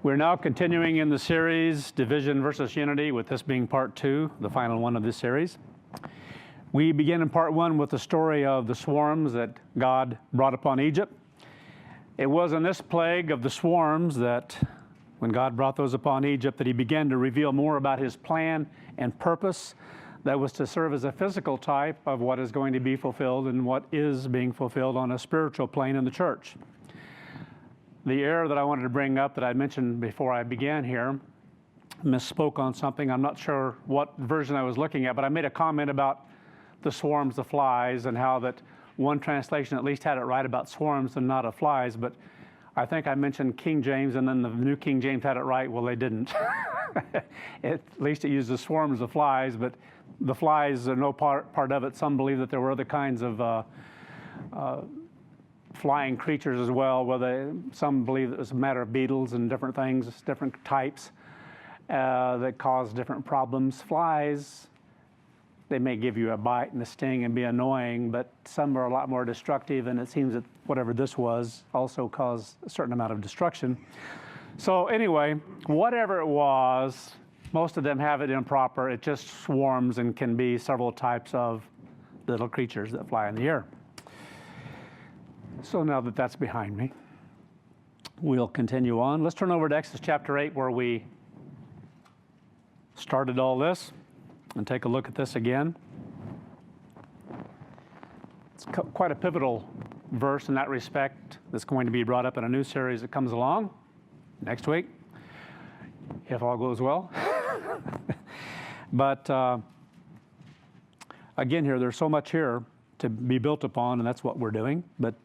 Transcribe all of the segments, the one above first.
We're now continuing in the series, Division versus Unity, with this being part 2, the final one of this series. We begin in part 1 with the story of the swarms that God brought upon Egypt. It was in this plague of the swarms that, when God brought those upon Egypt, that he began to reveal more about his plan and purpose that was to serve as a physical type of what is going to be fulfilled and what is being fulfilled on a spiritual plane in the church. The error that I wanted to bring up that I mentioned before I began here, misspoke on something. I'm not sure what version I was looking at, but I made a comment about the swarms of flies and how that one translation at least had it right about swarms and not of flies, but I think I mentioned King James and then the New King James had it right. Well, they didn't. At least it uses swarms of flies, but the flies are no part of it. Some believe that there were other kinds of flying creatures as well, some believe it was a matter of beetles and different things, different types that cause different problems. Flies, they may give you a bite and a sting and be annoying, but some are a lot more destructive, and it seems that whatever this was also caused a certain amount of destruction. So anyway, whatever it was, most of them have it improper. It just swarms and can be several types of little creatures that fly in the air. So now that that's behind me, we'll continue on. Let's turn over to Exodus chapter 8, where we started all this, and take a look at this again. It's quite a pivotal verse in that respect that's going to be brought up in a new series that comes along next week, if all goes well. But again here, there's so much here to be built upon, and that's what we're doing. But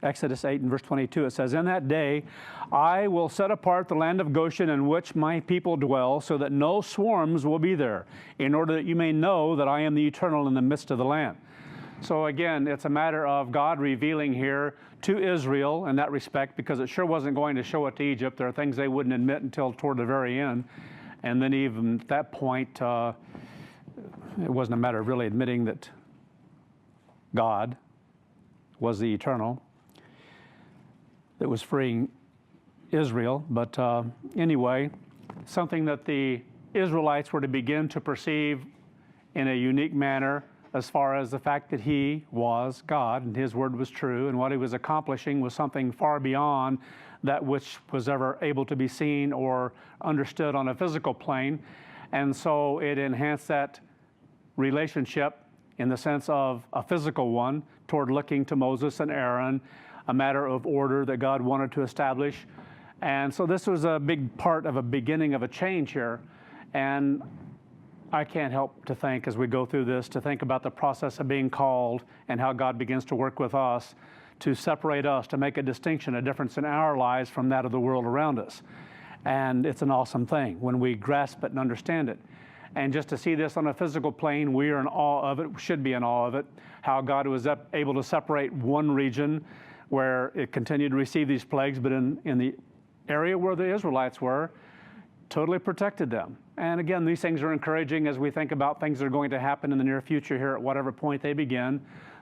Exodus 8 and verse 22, it says, "In that day I will set apart the land of Goshen in which my people dwell, so that no swarms will be there, in order that you may know that I am the Eternal in the midst of the land." So again, it's a matter of God revealing here to Israel in that respect, because it sure wasn't going to show it to Egypt. There are things they wouldn't admit until toward the very end. And then even at that point, it wasn't a matter of really admitting that God was the Eternal that was freeing Israel. But anyway, something that the Israelites were to begin to perceive in a unique manner, as far as the fact that he was God and his word was true, and what he was accomplishing was something far beyond that which was ever able to be seen or understood on a physical plane. And so it enhanced that relationship in the sense of a physical one toward looking to Moses and Aaron, a matter of order that God wanted to establish. And so this was a big part of a beginning of a change here. And I can't help to think, as we go through this, to think about the process of being called and how God begins to work with us to separate us, to make a distinction, a difference in our lives from that of the world around us. And it's an awesome thing when we grasp it and understand it. And just to see this on a physical plane, we are in awe of it, should be in awe of it, how God was able to separate one region where it continued to receive these plagues, but in the area where the Israelites were, totally protected them. And again, these things are encouraging as we think about things that are going to happen in the near future here at whatever point they begin,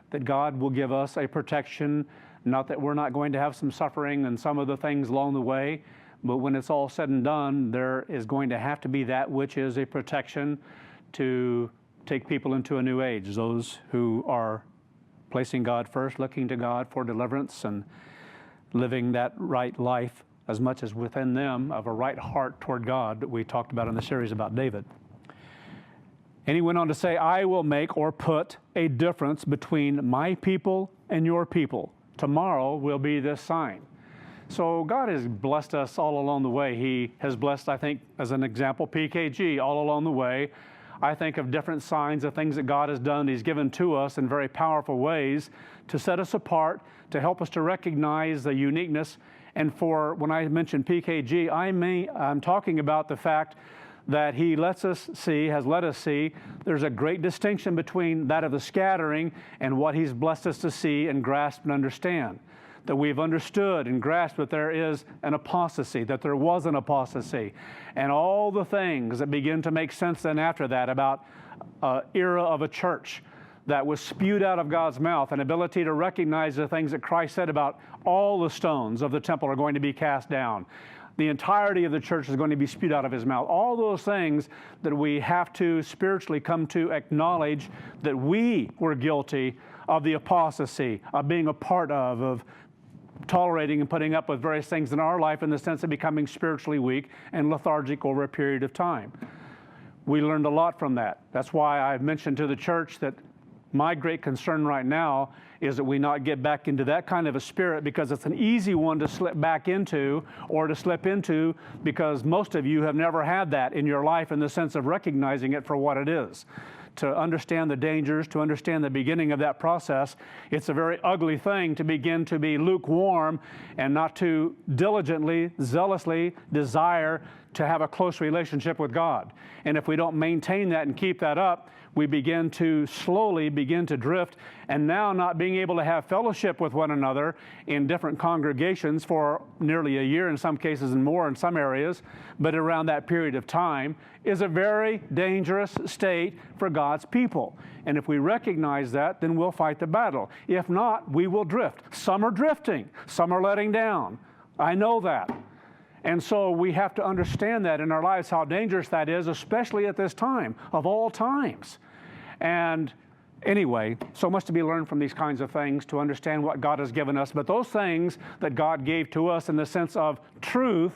that God will give us a protection, not that we're not going to have some suffering and some of the things along the way, but when it's all said and done, there is going to have to be that which is a protection to take people into a new age, those who are placing God first, looking to God for deliverance and living that right life as much as within them of a right heart toward God that we talked about in the series about David. And he went on to say, "I will make or put a difference between my people and your people. Tomorrow will be this sign." So God has blessed us all along the way. He has blessed, I think, as an example, PKG all along the way. I think of different signs of things that God has done. He's given to us in very powerful ways to set us apart, to help us to recognize the uniqueness. And for when I mention PKG, I'm talking about the fact that he has let us see, there's a great distinction between that of the scattering and what he's blessed us to see and grasp and understand. That we've understood and grasped that there is an apostasy, that there was an apostasy, and all the things that begin to make sense then after that about an era of a church that was spewed out of God's mouth, an ability to recognize the things that Christ said about all the stones of the temple are going to be cast down. The entirety of the church is going to be spewed out of his mouth. All those things that we have to spiritually come to acknowledge that we were guilty of the apostasy, of being a part of tolerating and putting up with various things in our life in the sense of becoming spiritually weak and lethargic over a period of time. We learned a lot from that. That's why I've mentioned to the church that my great concern right now is that we not get back into that kind of a spirit, because it's an easy one to slip back into or to slip into, because most of you have never had that in your life in the sense of recognizing it for what it is. To understand the dangers, to understand the beginning of that process, it's a very ugly thing to begin to be lukewarm and not to diligently, zealously desire to have a close relationship with God. And if we don't maintain that and keep that up, we begin to slowly begin to drift, and now not being able to have fellowship with one another in different congregations for nearly a year in some cases and more in some areas, but around that period of time is a very dangerous state for God's people. And if we recognize that, then we'll fight the battle. If not, we will drift. Some are drifting, some are letting down. I know that. And so we have to understand that in our lives, how dangerous that is, especially at this time, of all times. And anyway, so much to be learned from these kinds of things to understand what God has given us. But those things that God gave to us in the sense of truth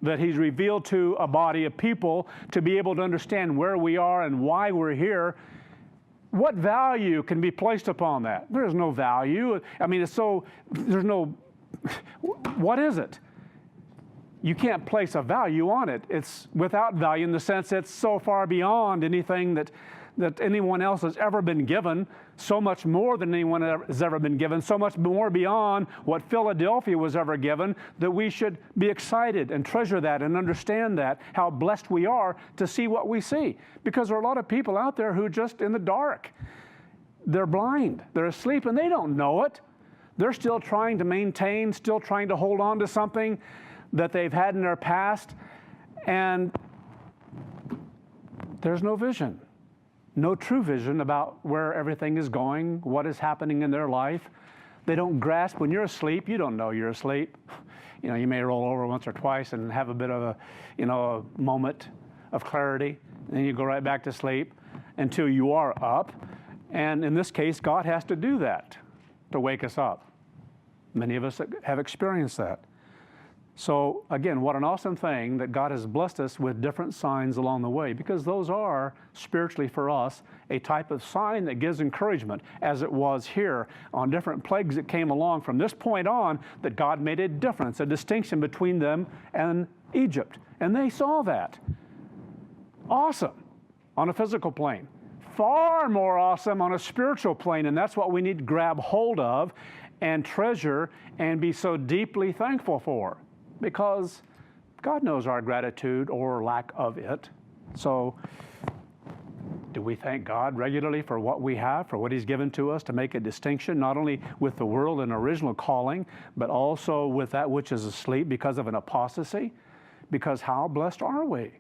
that He's revealed to a body of people to be able to understand where we are and why we're here, what value can be placed upon that? There is no value. I mean, what is it? You can't place a value on it. It's without value in the sense it's so far beyond anything that anyone else has ever been given, so much more than anyone has ever been given, so much more beyond what Philadelphia was ever given, that we should be excited and treasure that and understand that, how blessed we are to see what we see. Because there are a lot of people out there who are just in the dark. They're blind, they're asleep, and they don't know it. They're still trying to maintain, still trying to hold on to something that they've had in their past, and there's no vision, no true vision about where everything is going, what is happening in their life. They don't grasp. When you're asleep, you don't know you're asleep. You know, you may roll over once or twice and have a bit of a moment of clarity, and then you go right back to sleep until you are up. And in this case, God has to do that to wake us up. Many of us have experienced that. So again, what an awesome thing that God has blessed us with different signs along the way, because those are spiritually for us a type of sign that gives encouragement, as it was here on different plagues that came along from this point on, that God made a difference, a distinction between them and Egypt. And they saw that. Awesome on a physical plane. Far more awesome on a spiritual plane, and that's what we need to grab hold of and treasure and be so deeply thankful for. Because God knows our gratitude or lack of it. So do we thank God regularly for what we have, for what He's given to us to make a distinction, not only with the world and original calling, but also with that which is asleep because of an apostasy? Because how blessed are we?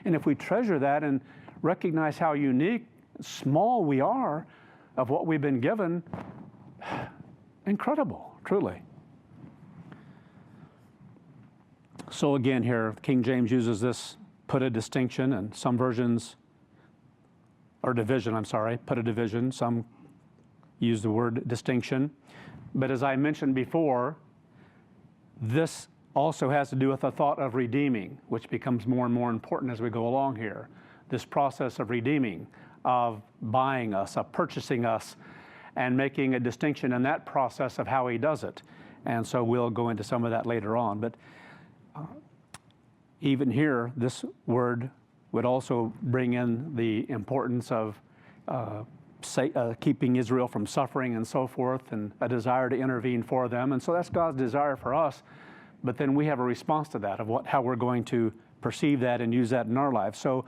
And if we treasure that and recognize how unique, small we are of what we've been given, incredible, truly. So again here, King James uses this, put a distinction, and some versions, or division, put a division. Some use the word distinction. But as I mentioned before, this also has to do with the thought of redeeming, which becomes more and more important as we go along here. This process of redeeming, of buying us, of purchasing us, and making a distinction in that process of how He does it. And so we'll go into some of that later on. But even here, this word would also bring in the importance of keeping Israel from suffering and so forth, and a desire to intervene for them. And so that's God's desire for us. But then we have a response to that, of how we're going to perceive that and use that in our lives. So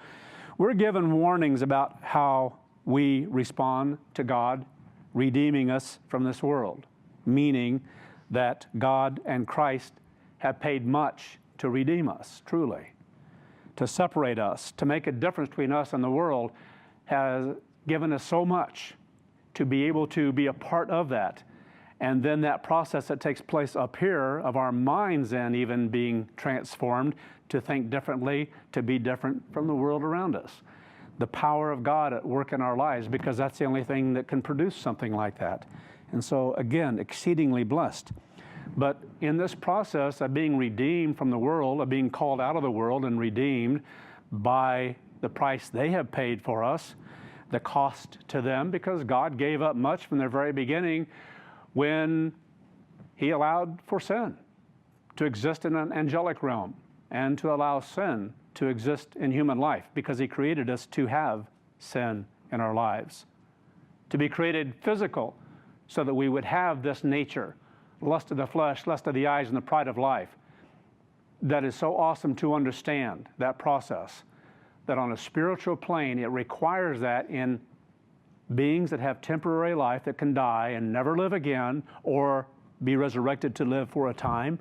we're given warnings about how we respond to God redeeming us from this world, meaning that God and Christ have paid much to redeem us, truly. To separate us, to make a difference between us and the world, has given us so much to be able to be a part of that And then that process that takes place up here of our minds then even being transformed to think differently, to be different from the world around us. The power of God at work in our lives, because that's the only thing that can produce something like that. And so, again, exceedingly blessed. But in this process of being redeemed from the world, of being called out of the world and redeemed by the price they have paid for us, the cost to them, because God gave up much from the very beginning when He allowed for sin to exist in an angelic realm and to allow sin to exist in human life, because He created us to have sin in our lives, to be created physical so that we would have this nature, lust of the flesh, lust of the eyes, and the pride of life. That is so awesome to understand, that process, that on a spiritual plane it requires that in beings that have temporary life that can die and never live again, or be resurrected to live for a time,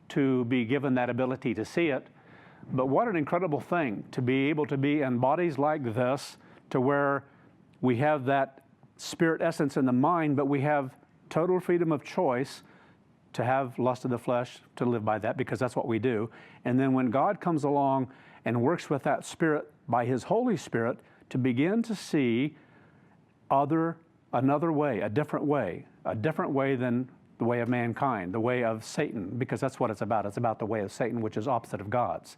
to be given that ability to see it. But what an incredible thing to be able to be in bodies like this, to where we have that spirit essence in the mind, but we have total freedom of choice to have lust of the flesh, to live by that, because that's what we do. And then when God comes along and works with that spirit by His Holy Spirit to begin to see another way, a different way than the way of mankind, the way of Satan, because that's what it's about. It's about the way of Satan, which is opposite of God's.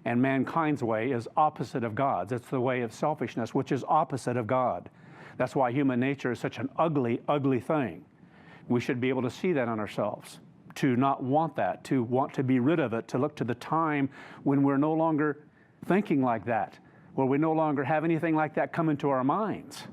And mankind's way is opposite of God's. It's the way of selfishness, which is opposite of God. That's why human nature is such an ugly, ugly thing. We should be able to see that on ourselves, to not want that, to want to be rid of it, to look to the time when we're no longer thinking like that, where we no longer have anything like that come into our minds.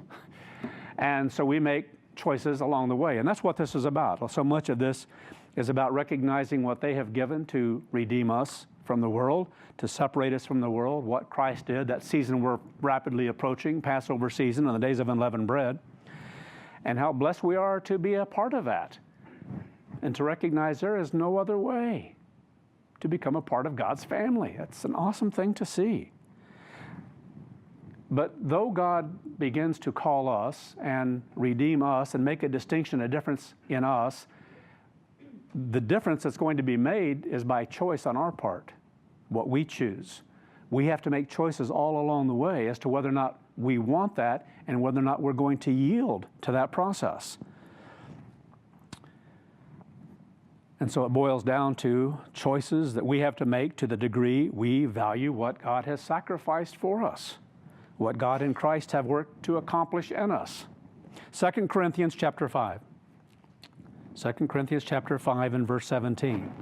And so we make choices along the way. And that's what this is about. So much of this is about recognizing what they have given to redeem us from the world, to separate us from the world, what Christ did, that season we're rapidly approaching, Passover season, and the days of unleavened bread, and how blessed we are to be a part of that, and to recognize there is no other way to become a part of God's family. It's an awesome thing to see. But though God begins to call us and redeem us and make a distinction, a difference in us, the difference that's going to be made is by choice on our part, what we choose. We have to make choices all along the way as to whether or not we want that and whether or not we're going to yield to that process. And so it boils down to choices that we have to make to the degree we value what God has sacrificed for us, what God in Christ have worked to accomplish in us. 2 Corinthians chapter 5. 2 Corinthians chapter 5 and verse 17.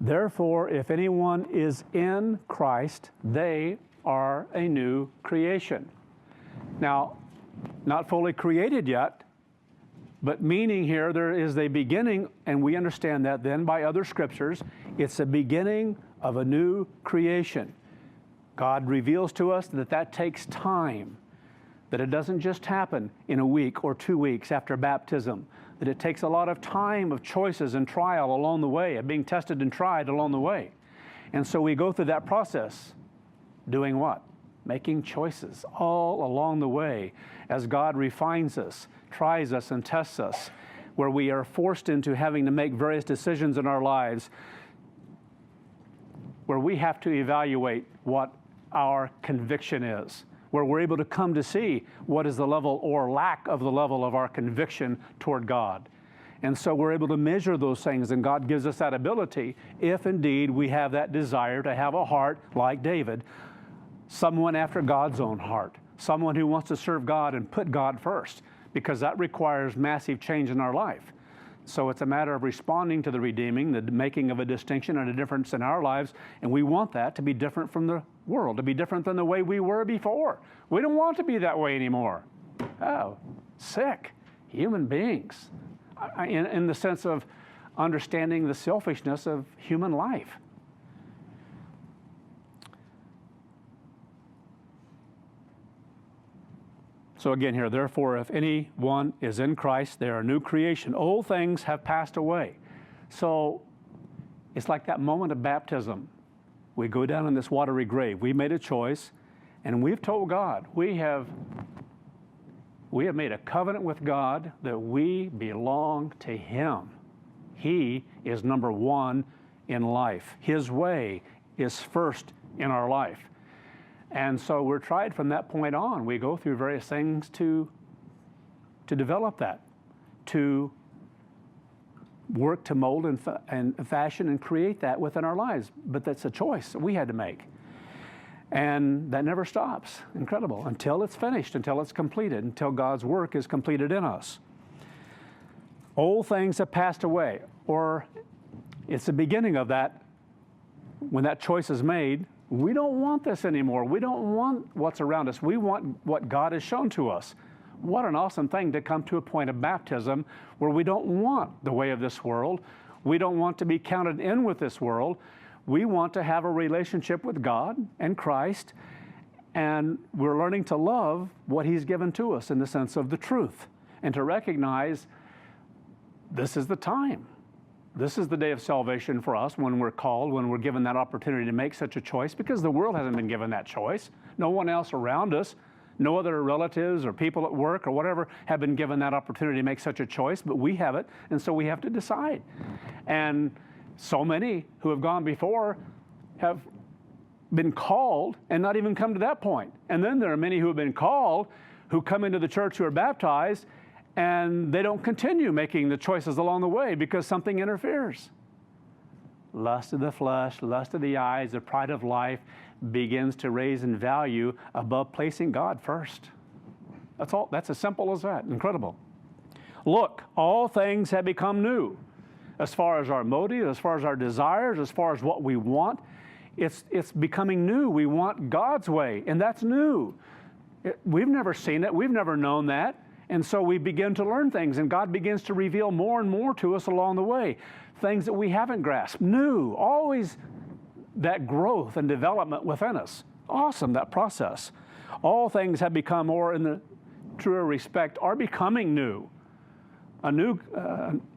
Therefore, if anyone is in Christ, they are a new creation. Now, not fully created yet, but meaning here there is a beginning, and we understand that then by other scriptures. It's the beginning of a new creation. God reveals to us that that takes time, that it doesn't just happen in a week or 2 weeks after baptism, that it takes a lot of time of choices and trial along the way, of being tested and tried along the way. And so we go through that process, doing what? Making choices all along the way as God refines us, tries us, and tests us, where we are forced into having to make various decisions in our lives, where we have to evaluate what our conviction is, where we're able to come to see what is the level or lack of the level of our conviction toward God. And so we're able to measure those things, and God gives us that ability if indeed we have that desire to have a heart like David, someone after God's own heart, someone who wants to serve God and put God first, because that requires massive change in our life. So it's a matter of responding to the redeeming, the making of a distinction and a difference in our lives, and we want that to be different from the world, to be different than the way we were before. We don't want to be that way anymore. Oh, sick human beings, in the sense of understanding the selfishness of human life. So again here, therefore, if anyone is in Christ, they are a new creation. Old things have passed away. So it's like that moment of baptism. We go down in this watery grave. We made a choice, and we've told God, we have We have made a covenant with God that we belong to Him. He is number one in life. His way is first in our life. And so we're tried from that point on. We go through various things to develop that, to work to mold and fashion and create that within our lives. But that's a choice that we had to make. And that never stops. Incredible. Until it's finished, until it's completed, until God's work is completed in us. Old things have passed away, or it's the beginning of that. When that choice is made, we don't want this anymore. We don't want what's around us. We want what God has shown to us. What an awesome thing to come to a point of baptism where we don't want the way of this world. We don't want to be counted in with this world. We want to have a relationship with God and Christ, and we're learning to love what He's given to us in the sense of the truth, and to recognize this is the time. This is the day of salvation for us when we're called, when we're given that opportunity to make such a choice, because the world hasn't been given that choice. No one else around us, no other relatives or people at work or whatever have been given that opportunity to make such a choice, but we have it, and so we have to decide. And so many who have gone before have been called and not even come to that point. And then there are many who have been called who come into the church who are baptized, and they don't continue making the choices along the way because something interferes. Lust of the flesh, lust of the eyes, the pride of life begins to raise in value above placing God first. That's all. That's as simple as that. Incredible. Look, all things have become new. As far as our motive, as far as our desires, as far as what we want, it's becoming new. We want God's way, and that's new. We've never seen it. We've never known that. And so we begin to learn things, and God begins to reveal more and more to us along the way. Things that we haven't grasped. New. Always that growth and development within us. Awesome, that process. All things have become, or in the truer respect, are becoming new.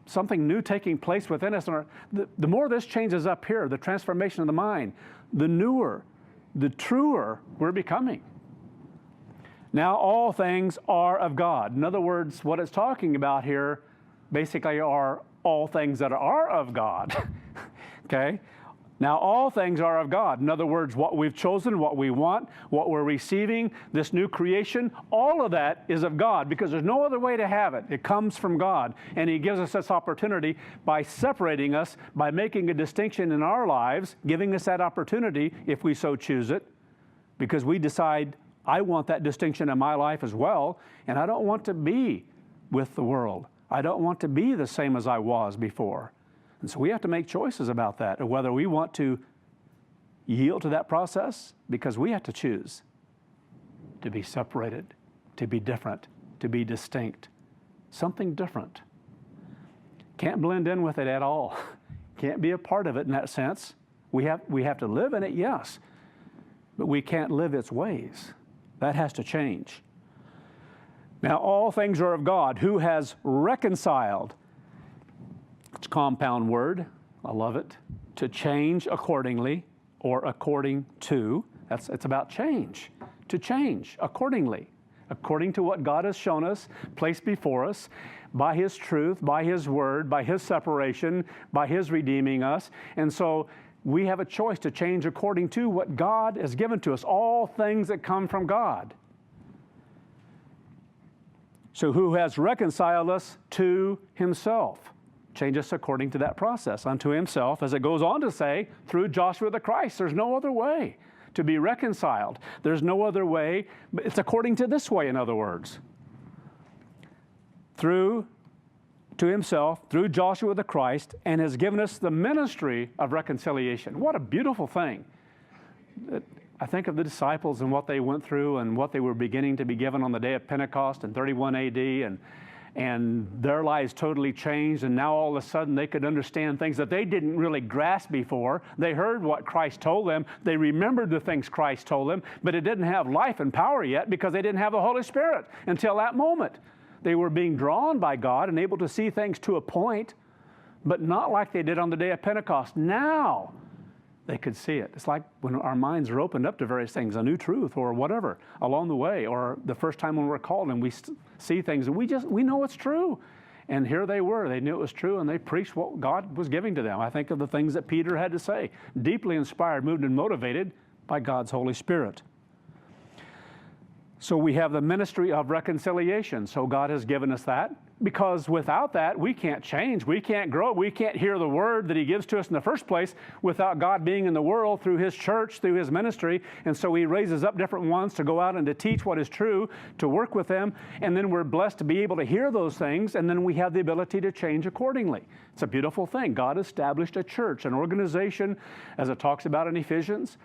Something new taking place within us. The more this changes up here, the transformation of the mind, the newer, the truer we're becoming. Now all things are of God. In other words, what it's talking about here basically are all things that are of God. Okay? Now all things are of God. In other words, what we've chosen, what we want, what we're receiving, this new creation, all of that is of God because there's no other way to have it. It comes from God. And He gives us this opportunity by separating us, by making a distinction in our lives, giving us that opportunity if we so choose it, because we decide, I want that distinction in my life as well, and I don't want to be with the world. I don't want to be the same as I was before. And so we have to make choices about that, or whether we want to yield to that process, because we have to choose to be separated, to be different, to be distinct, something different. Can't blend in with it at all. Can't be a part of it in that sense. We have to live in it, yes, but we can't live its ways. That has to change. Now, all things are of God, who has reconciled. It's a compound word. I love it. To change accordingly, or according to. It's about change. To change accordingly, according to what God has shown us, placed before us, by His truth, by His word, by His separation, by His redeeming us. And so we have a choice to change according to what God has given to us, all things that come from God. So who has reconciled us to Himself? Change us according to that process, unto Himself, as it goes on to say, through Joshua the Christ. There's no other way to be reconciled. There's no other way, but it's according to this way, in other words. To Himself, through Joshua the Christ, and has given us the ministry of reconciliation. What a beautiful thing. I think of the disciples and what they went through and what they were beginning to be given on the day of Pentecost in 31 AD, and their lives totally changed, and now all of a sudden they could understand things that they didn't really grasp before. They heard what Christ told them. They remembered the things Christ told them, but it didn't have life and power yet because they didn't have the Holy Spirit until that moment. They were being drawn by God and able to see things to a point, but not like they did on the day of Pentecost. Now, they could see it. It's like when our minds are opened up to various things, a new truth or whatever along the way, or the first time when we're called and we see things and we know it's true. And here they were. They knew it was true, and they preached what God was giving to them. I think of the things that Peter had to say, deeply inspired, moved, and motivated by God's Holy Spirit. So we have the ministry of reconciliation. So God has given us that, because without that, we can't change. We can't grow. We can't hear the word that he gives to us in the first place without God being in the world through his church, through his ministry. And so he raises up different ones to go out and to teach what is true, to work with them. And then we're blessed to be able to hear those things, and then we have the ability to change accordingly. It's a beautiful thing. God established a church, an organization, as it talks about in Ephesians.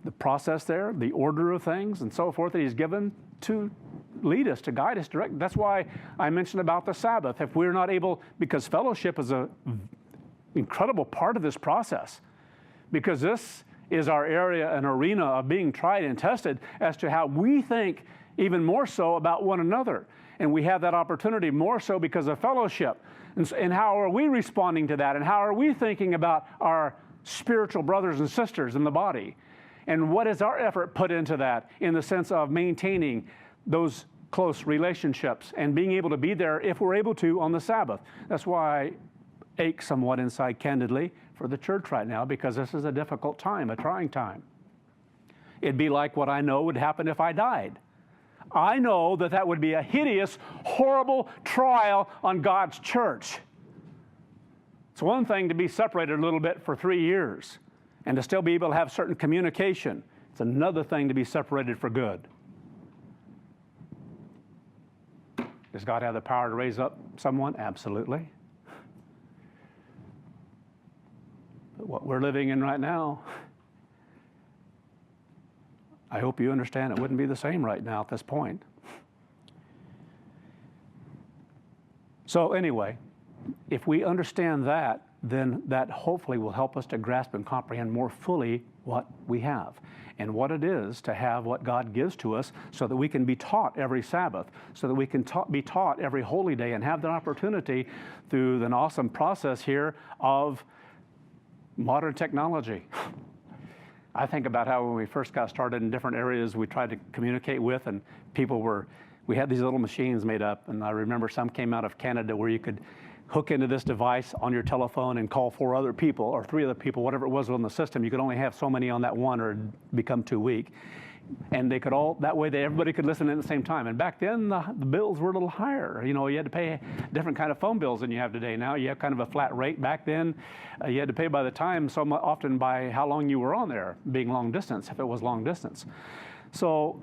The process there, the order of things, and so forth that he's given to lead us, to guide us, direct. That's why I mentioned about the Sabbath. If we're not able, because fellowship is an incredible part of this process, because this is our area, an arena of being tried and tested as to how we think even more so about one another. And we have that opportunity more so because of fellowship. And how are we responding to that? And how are we thinking about our spiritual brothers and sisters in the body? And what is our effort put into that in the sense of maintaining those close relationships and being able to be there if we're able to on the Sabbath? That's why I ache somewhat inside, candidly, for the church right now, because this is a difficult time, a trying time. It'd be like what I know would happen if I died. I know that that would be a hideous, horrible trial on God's church. It's one thing to be separated a little bit for 3 years and to still be able to have certain communication. It's another thing to be separated for good. Does God have the power to raise up someone? Absolutely. But what we're living in right now, I hope you understand it wouldn't be the same right now at this point. So anyway, if we understand that, then that hopefully will help us to grasp and comprehend more fully what we have and what it is to have what God gives to us, so that we can be taught every Sabbath, so that we can be taught every holy day and have the opportunity through an awesome process here of modern technology. I think about how when we first got started in different areas we tried to communicate with, and we had these little machines made up, and I remember some came out of Canada where you could hook into this device on your telephone and call 4 other people or 3 other people, whatever it was on the system. You could only have so many on that one or it'd become too weak. And they could that way everybody could listen in at the same time. And back then the bills were a little higher. You had to pay different kind of phone bills than you have today. Now you have kind of a flat rate. Back then you had to pay by the time, so often by how long you were on there, being long distance, if it was long distance. So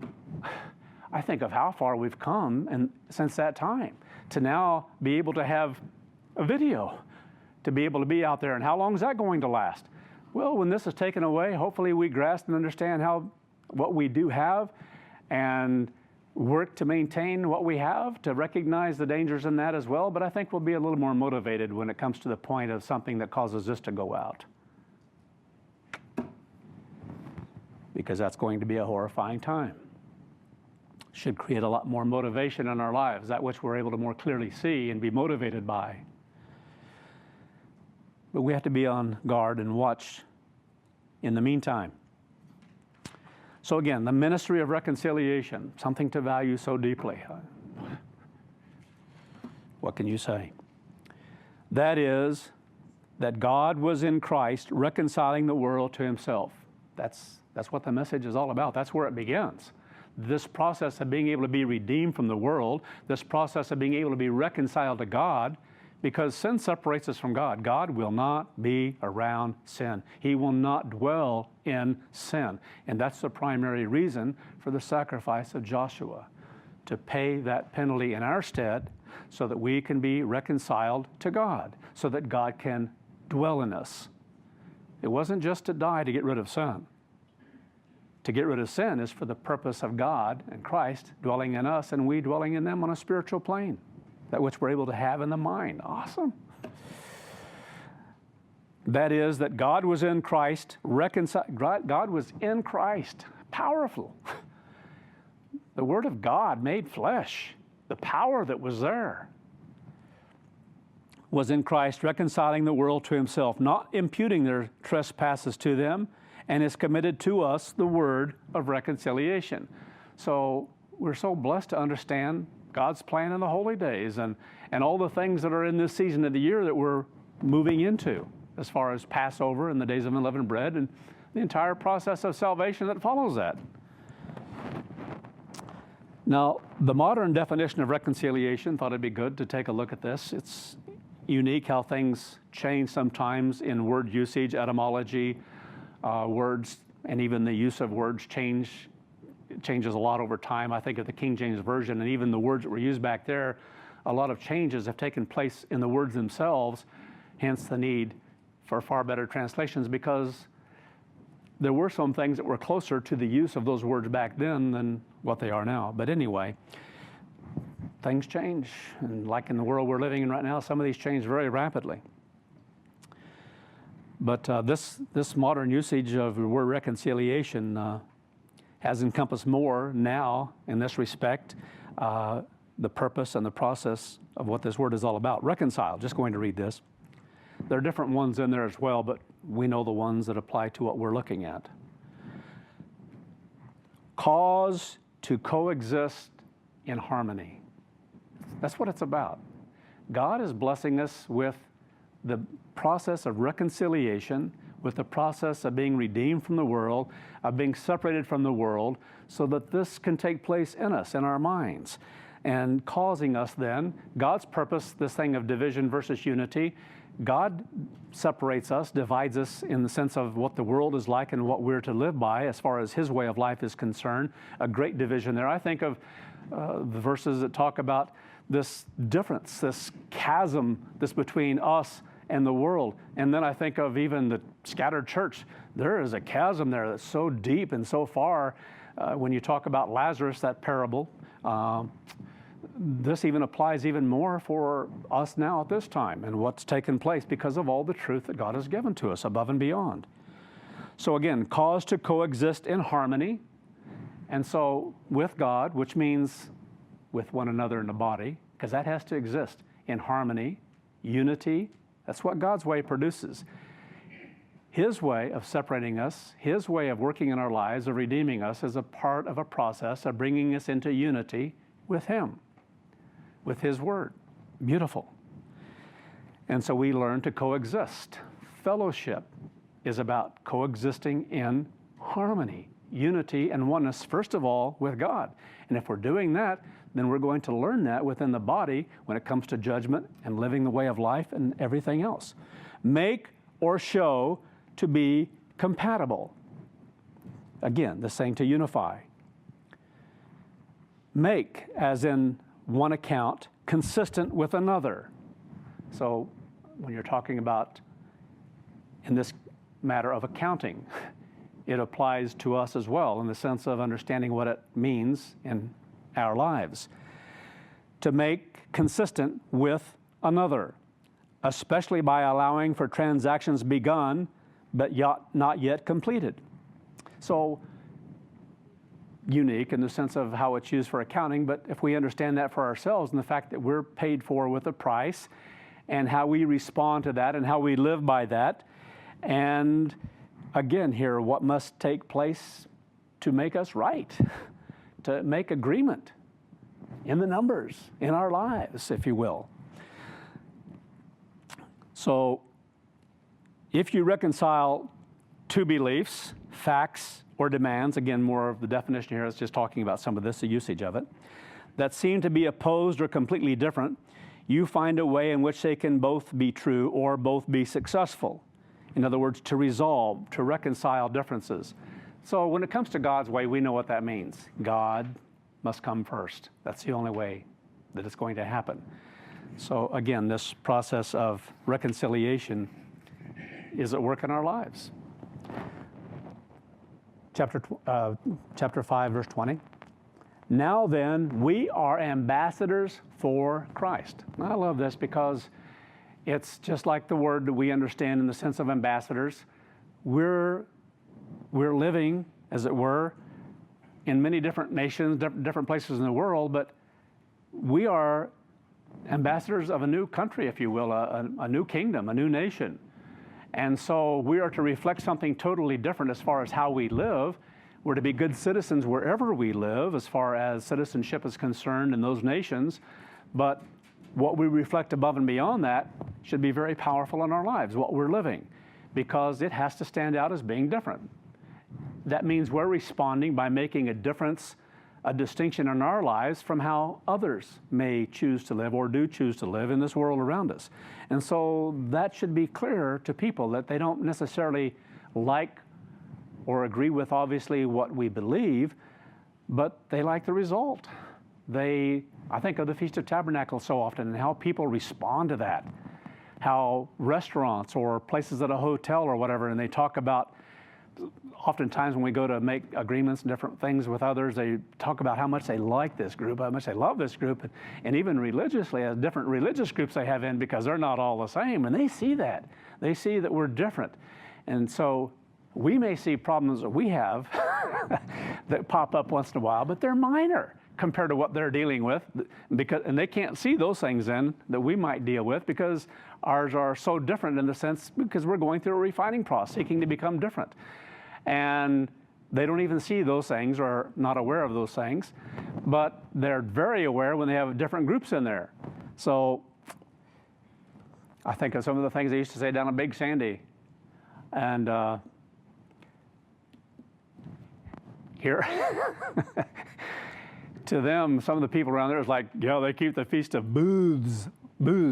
I think of how far we've come since that time to now be able to have a video, to be able to be out there. And how long is that going to last? Well, when this is taken away, hopefully we grasp and understand what we do have and work to maintain what we have, to recognize the dangers in that as well. But I think we'll be a little more motivated when it comes to the point of something that causes this to go out, because that's going to be a horrifying time. Should create a lot more motivation in our lives, that which we're able to more clearly see and be motivated by. But we have to be on guard and watch in the meantime. So again, the ministry of reconciliation, something to value so deeply. What can you say? That is, that God was in Christ reconciling the world to himself. That's what the message is all about. That's where it begins. This process of being able to be redeemed from the world, this process of being able to be reconciled to God, because sin separates us from God. God will not be around sin. He will not dwell in sin. And that's the primary reason for the sacrifice of Joshua, to pay that penalty in our stead so that we can be reconciled to God, so that God can dwell in us. It wasn't just to die to get rid of sin. To get rid of sin is for the purpose of God and Christ dwelling in us and we dwelling in them on a spiritual plane, that which we're able to have in the mind. Awesome. That is, that God was in Christ, God was in Christ. Powerful. The Word of God made flesh. The power that was there was in Christ, reconciling the world to himself, not imputing their trespasses to them, and has committed to us the word of reconciliation. So we're so blessed to understand God's plan in the holy days and all the things that are in this season of the year that we're moving into, as far as Passover and the days of unleavened bread and the entire process of salvation that follows that. Now, the modern definition of reconciliation, thought it'd be good to take a look at this. It's unique how things change sometimes in word usage, etymology, words, and even the use of words changes a lot over time. I think of the King James Version, and even the words that were used back there, a lot of changes have taken place in the words themselves, hence the need for far better translations, because there were some things that were closer to the use of those words back then than what they are now. But anyway, things change, and like in the world we're living in right now, some of these change very rapidly. But this modern usage of the word reconciliation has encompassed more now in this respect, the purpose and the process of what this word is all about. Reconciled, just going to read this. There are different ones in there as well, but we know the ones that apply to what we're looking at. Cause to coexist in harmony. That's what it's about. God is blessing us with the process of reconciliation, with the process of being redeemed from the world, of being separated from the world, so that this can take place in us, in our minds, and causing us then, God's purpose, this thing of division versus unity, God separates us, divides us in the sense of what the world is like and what we're to live by as far as his way of life is concerned, a great division there. I think of the verses that talk about this difference, this chasm that's between us and the world. And then I think of even the scattered church. There is a chasm there that's so deep and so far. When you talk about Lazarus, that parable, this even applies even more for us now at this time and what's taken place because of all the truth that God has given to us above and beyond. So again, cause to coexist in harmony. And so with God, which means with one another in the body, because that has to exist in harmony, unity. That's what God's way produces. His way of separating us, his way of working in our lives, of redeeming us, is a part of a process of bringing us into unity with him, with his word. Beautiful. And so we learn to coexist. Fellowship is about coexisting in harmony, unity, and oneness, first of all, with God. And if we're doing that, then we're going to learn that within the body when it comes to judgment and living the way of life and everything else. Make or show to be compatible. Again, the same to unify. Make, as in one account, consistent with another. So when you're talking about, in this matter of accounting, it applies to us as well in the sense of understanding what it means in our lives. To make consistent with another, especially by allowing for transactions begun but not yet completed. So unique in the sense of how it's used for accounting, but if we understand that for ourselves and the fact that we're paid for with a price and how we respond to that and how we live by that, and again here, what must take place to make us right, to make agreement in the numbers, in our lives, if you will. So if you reconcile two beliefs, facts, or demands, again, more of the definition here is just talking about some of this, the usage of it, that seem to be opposed or completely different, you find a way in which they can both be true or both be successful. In other words, to resolve, to reconcile differences. So when it comes to God's way, we know what that means. God must come first. That's the only way that it's going to happen. So again, this process of reconciliation is at work in our lives. Chapter 5, verse 20. Now then, we are ambassadors for Christ. Now, I love this because it's just like the word that we understand in the sense of ambassadors. We're living, as it were, in many different nations, different places in the world, but we are ambassadors of a new country, if you will, a new kingdom, a new nation. And so we are to reflect something totally different as far as how we live. We're to be good citizens wherever we live as far as citizenship is concerned in those nations. But what we reflect above and beyond that should be very powerful in our lives, what we're living, because it has to stand out as being different. That means we're responding by making a difference, a distinction in our lives from how others may choose to live or do choose to live in this world around us. And so that should be clear to people, that they don't necessarily like or agree with, obviously, what we believe, but they like the result. I think of the Feast of Tabernacles so often and how people respond to that, how restaurants or places at a hotel or whatever, and they talk about, oftentimes when we go to make agreements and different things with others, they talk about how much they like this group, how much they love this group, and even religiously, as different religious groups they have in, because they're not all the same, and they see that. They see that we're different. And so we may see problems that we have that pop up once in a while, but they're minor compared to what they're dealing with, and they can't see those things then that we might deal with, because ours are so different in the sense because we're going through a refining process, seeking to become different. And they don't even see those things or not aware of those things, but they're very aware when they have different groups in there. So I think of some of the things they used to say down at Big Sandy. And here, to them, some of the people around there was like, yeah, they keep the Feast of Booths,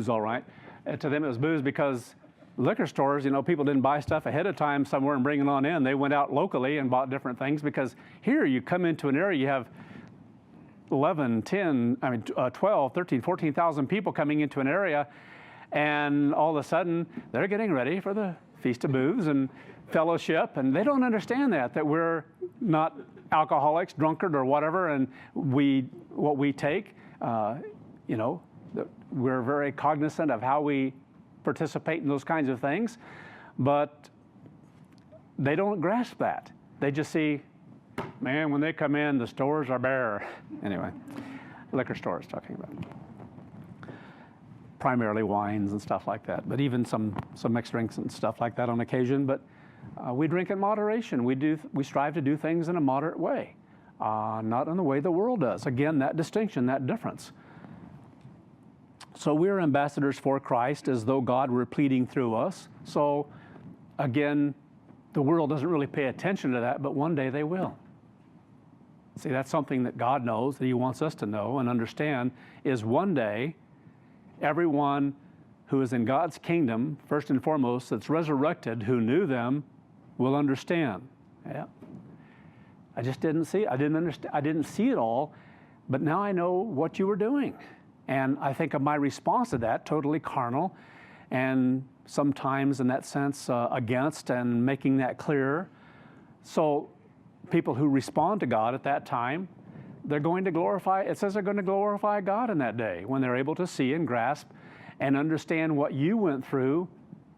all right. And to them it was booze because liquor stores, people didn't buy stuff ahead of time somewhere and bring it on in. They went out locally and bought different things, because here you come into an area, you have 12, 13, 14,000 people coming into an area, and all of a sudden they're getting ready for the Feast of Booths and fellowship, and they don't understand that we're not alcoholics, drunkard, or whatever, and what we take, we're very cognizant of how we participate in those kinds of things, but they don't grasp that. They just see, man, when they come in, the stores are bare. Anyway, liquor stores talking about. Primarily wines and stuff like that, but even some mixed drinks and stuff like that on occasion. But we drink in moderation. We strive to do things in a moderate way, not in the way the world does. Again, that distinction, that difference. So we're ambassadors for Christ as though God were pleading through us. So again, the world doesn't really pay attention to that, but one day they will. See, that's something that God knows, that He wants us to know and understand, is one day everyone who is in God's kingdom, first and foremost, that's resurrected, who knew them, will understand. Yeah. I just didn't see it. I didn't see it all, but now I know what you were doing. And I think of my response to that, totally carnal, and sometimes in that sense against, and making that clear. So people who respond to God at that time, they're going to glorify, it says they're going to glorify God in that day, when they're able to see and grasp and understand what you went through,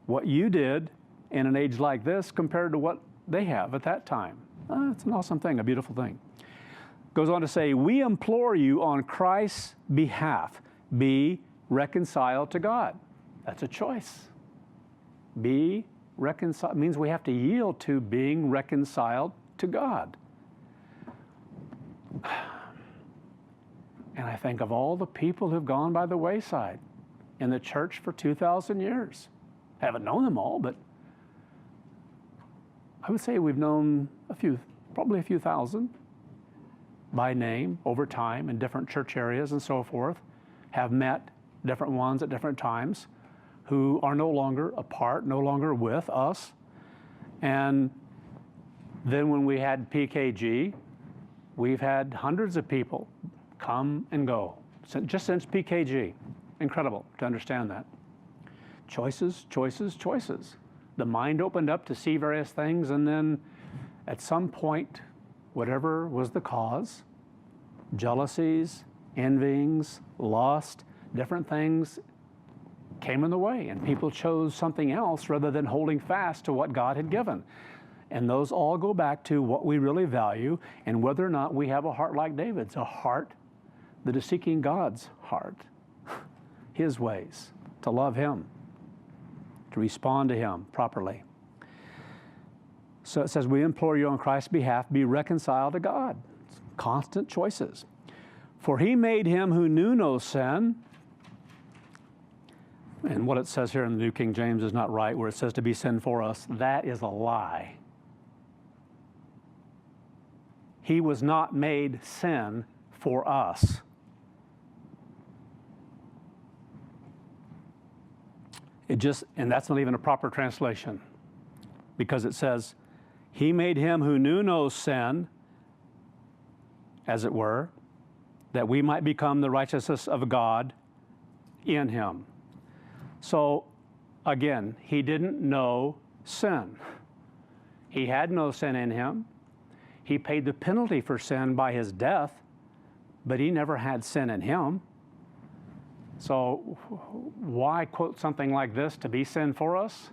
what you did in an age like this compared to what they have at that time. It's an awesome thing, a beautiful thing. Goes on to say, we implore you on Christ's behalf, be reconciled to God. That's a choice. Be reconciled means we have to yield to being reconciled to God. And I think of all the people who've gone by the wayside in the church for 2,000 years. I haven't known them all, but I would say we've known probably a few thousand by name over time in different church areas and so forth, have met different ones at different times who are no longer apart, no longer with us. And then when we had PKG, we've had hundreds of people come and go, just since PKG. Incredible to understand that. Choices, choices, choices. The mind opened up to see various things, and then at some point, whatever was the cause, jealousies, envyings, lust, different things came in the way, and people chose something else rather than holding fast to what God had given. And those all go back to what we really value and whether or not we have a heart like David's, a heart that is seeking God's heart. His ways, to love Him, to respond to Him properly. So it says, we implore you on Christ's behalf, be reconciled to God. Constant choices. For He made Him who knew no sin. And what it says here in the New King James is not right, where it says to be sin for us. That is a lie. He was not made sin for us. And that's not even a proper translation, because it says, He made Him who knew no sin, as it were, that we might become the righteousness of God in Him. So, again, He didn't know sin. He had no sin in Him. He paid the penalty for sin by His death, but He never had sin in Him. So why quote something like this, to be sin for us?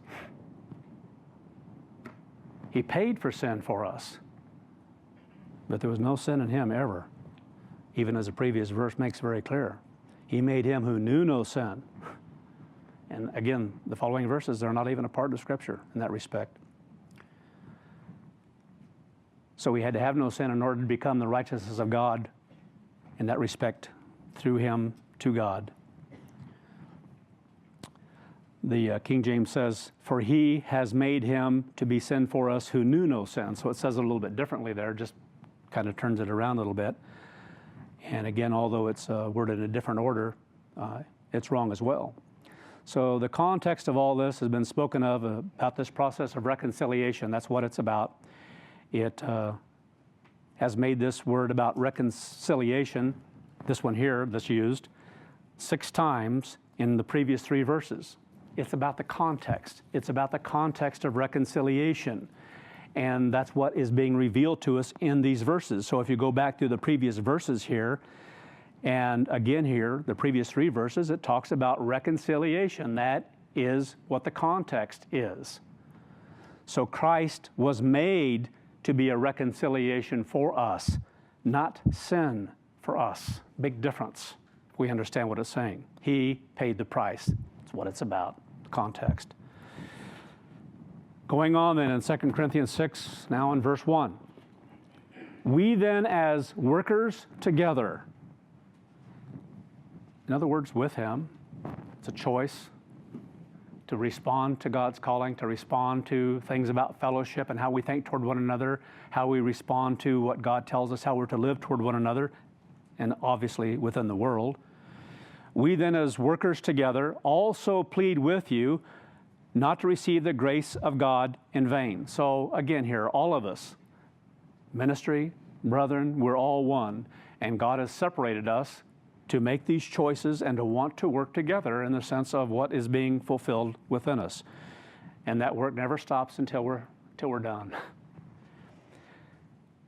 He paid for sin for us, but there was no sin in Him ever, even as the previous verse makes very clear. He made Him who knew no sin. And again, the following verses, they're not even a part of Scripture in that respect. So we had to have no sin in order to become the righteousness of God in that respect, through Him to God. The King James says, for He has made Him to be sin for us who knew no sin. So it says it a little bit differently there, just kind of turns it around a little bit. And again, although it's worded in a different order, it's wrong as well. So the context of all this has been spoken of about this process of reconciliation. That's what it's about. It has made this word about reconciliation, this one here that's used, 6 times in the previous 3 verses. It's about the context. It's about the context of reconciliation. And that's what is being revealed to us in these verses. So if you go back to the previous verses here, and again here, the previous 3 verses, it talks about reconciliation. That is what the context is. So Christ was made to be a reconciliation for us, not sin for us. Big difference. We understand what it's saying. He paid the price. That's what it's about, context. Going on then in 2 Corinthians 6, now in verse 1. We then as workers together, in other words, with Him, it's a choice to respond to God's calling, to respond to things about fellowship and how we think toward one another, how we respond to what God tells us, how we're to live toward one another, and obviously within the world. We then as workers together also plead with you not to receive the grace of God in vain. So again here, all of us, ministry, brethren, we're all one, and God has separated us to make these choices and to want to work together in the sense of what is being fulfilled within us. And that work never stops until we're done.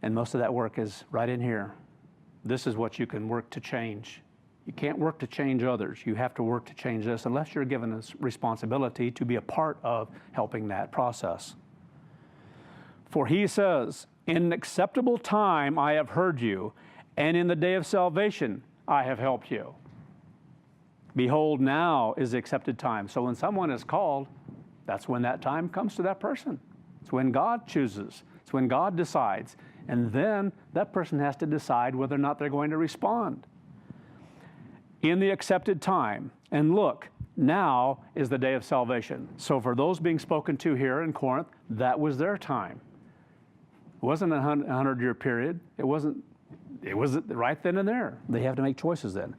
And most of that work is right in here. This is what you can work to change. You can't work to change others. You have to work to change this unless you're given this responsibility to be a part of helping that process. For He says, in an acceptable time I have heard you, and in the day of salvation I have helped you. Behold, now is the accepted time. So when someone is called, that's when that time comes to that person. It's when God chooses. It's when God decides. And then that person has to decide whether or not they're going to respond. In the accepted time. And look, now is the day of salvation. So for those being spoken to here in Corinth, that was their time. It wasn't a 100-year period. It was right then and there. They have to make choices then.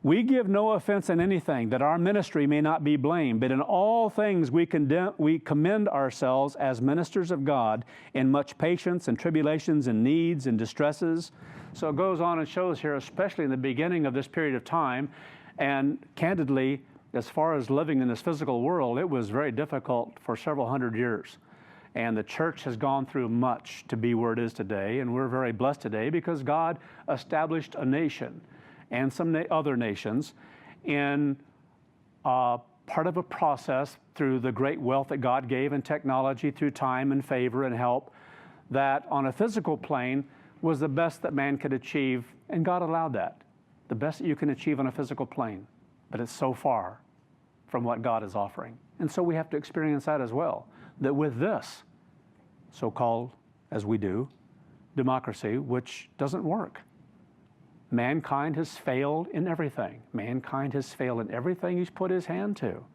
We give no offense in anything, that our ministry may not be blamed, but in all things we commend ourselves as ministers of God in much patience and tribulations and needs and distresses. So it goes on and shows here, especially in the beginning of this period of time, and candidly, as far as living in this physical world, it was very difficult for several hundred years. And the church has gone through much to be where it is today, and we're very blessed today because God established a nation and some other nations in part of a process through the great wealth that God gave and technology, through time and favor and help, that on a physical plane was the best that man could achieve, and God allowed that. The best that you can achieve on a physical plane. but it's so far from what God is offering. And so we have to experience that as well, that with this so-called, as we do, democracy, which doesn't work. Mankind has failed in everything. Mankind has failed in everything he's put his hand to.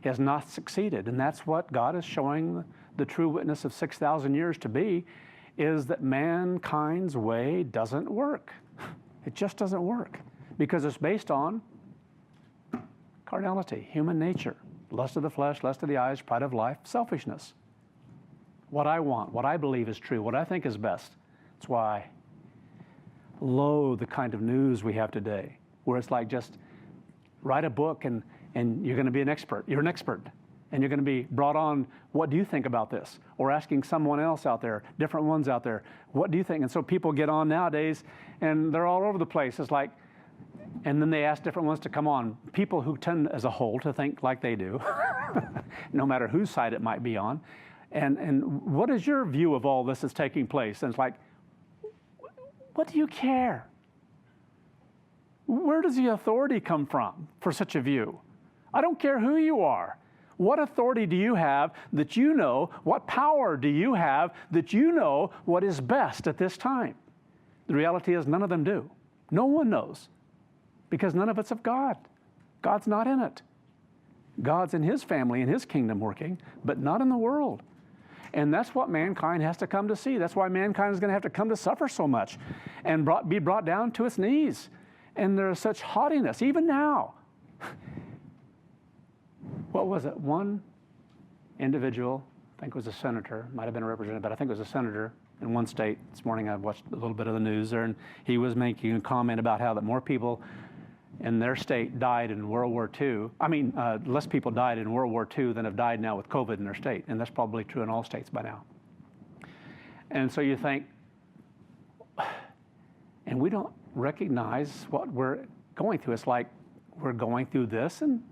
He has not succeeded. And that's what God is showing the true witness of 6,000 years to be, is that mankind's way doesn't work. It just doesn't work because it's based on carnality, human nature, lust of the flesh, lust of the eyes, pride of life, selfishness. What I want, what I believe is true, what I think is best. That's why I loathe the kind of news we have today, where it's like just write a book and you're going to be an expert. You're an expert. And you're going to be brought on, what do you think about this? Or asking someone else out there, different ones out there, what do you think? And so people get on nowadays and they're all over the place. It's like, and then they ask different ones to come on. People who tend as a whole to think like they do, no matter whose side it might be on. And what is your view of all this that's taking place? And it's like, what do you care? Where does the authority come from for such a view? I don't care who you are. What authority do you have that you know? What power do you have that you know what is best at this time? The reality is none of them do. No one knows because none of it's of God. God's not in it. God's in his family, in his kingdom working, but not in the world. And that's what mankind has to come to see. That's why mankind is going to have to come to suffer so much and be brought down to its knees. And there's such haughtiness, even now. What was it? One individual, I think it was a senator, might have been a representative, but I think it was a senator in one state. This morning I watched a little bit of the news there, and he was making a comment about how that more people in their state died in World War II. Less people died in World War II than have died now with COVID in their state, and that's probably true in all states by now. And so you think, and we don't recognize what we're going through. It's like we're going through this, and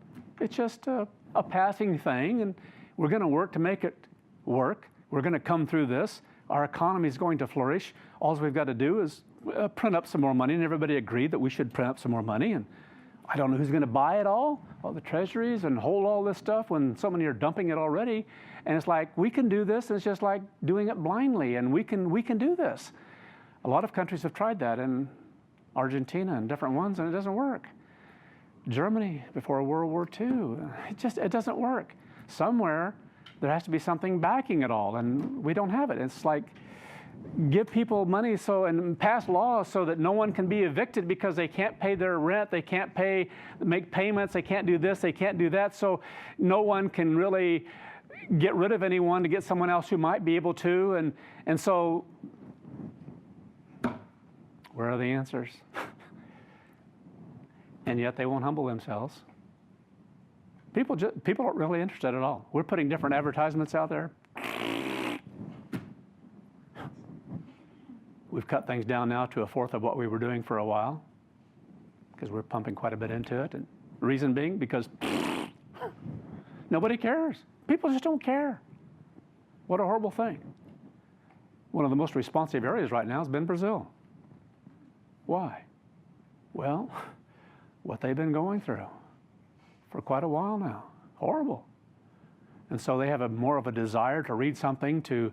it's just a passing thing, and we're going to work to make it work. We're going to come through this. Our economy is going to flourish. All we've got to do is print up some more money, and everybody agreed that we should print up some more money. And I don't know who's going to buy it all the treasuries, and hold all this stuff when so many are dumping it already. And it's like, we can do this, and it's just like doing it blindly, and we can do this. A lot of countries have tried that, in Argentina and different ones, and it doesn't work. Germany before World War II, it doesn't work. Somewhere there has to be something backing it all, and we don't have it. It's like, give people money and pass laws so that no one can be evicted because they can't pay their rent, they can't make payments, they can't do this, they can't do that, so no one can really get rid of anyone to get someone else who might be able to, and so where are the answers? And yet they won't humble themselves. People aren't really interested at all. We're putting different advertisements out there. We've cut things down now to a fourth of what we were doing for a while because we're pumping quite a bit into it. And the reason being because nobody cares. People just don't care. What a horrible thing. One of the most responsive areas right now has been Brazil. Why? Well, what they've been going through for quite a while now. Horrible. And so they have more of a desire to read something, to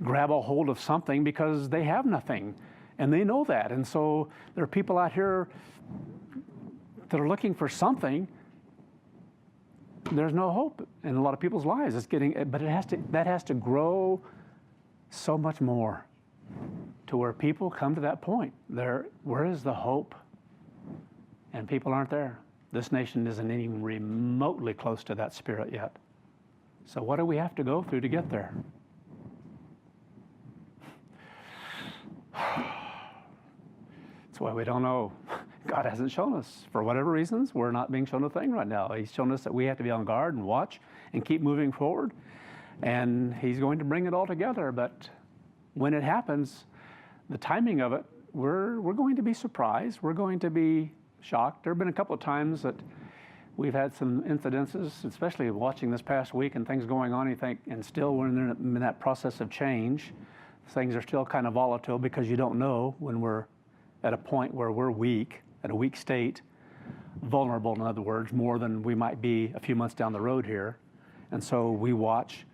grab a hold of something because they have nothing. And they know that. And so there are people out here that are looking for something. There's no hope in a lot of people's lives. But that has to grow so much more to where people come to that point. Where is the hope? And people aren't there. This nation isn't even remotely close to that spirit yet. So what do we have to go through to get there? That's why we don't know. God hasn't shown us. For whatever reasons, we're not being shown a thing right now. He's shown us that we have to be on guard and watch and keep moving forward. And he's going to bring it all together. But when it happens, the timing of it, we're going to be surprised. We're going to be shocked. There have been a couple of times that we've had some incidences, especially watching this past week and things going on, and still we're in that process of change. Things are still kind of volatile because you don't know when we're at a point where we're weak, at a weak state, vulnerable, in other words, more than we might be a few months down the road here. And so we watch.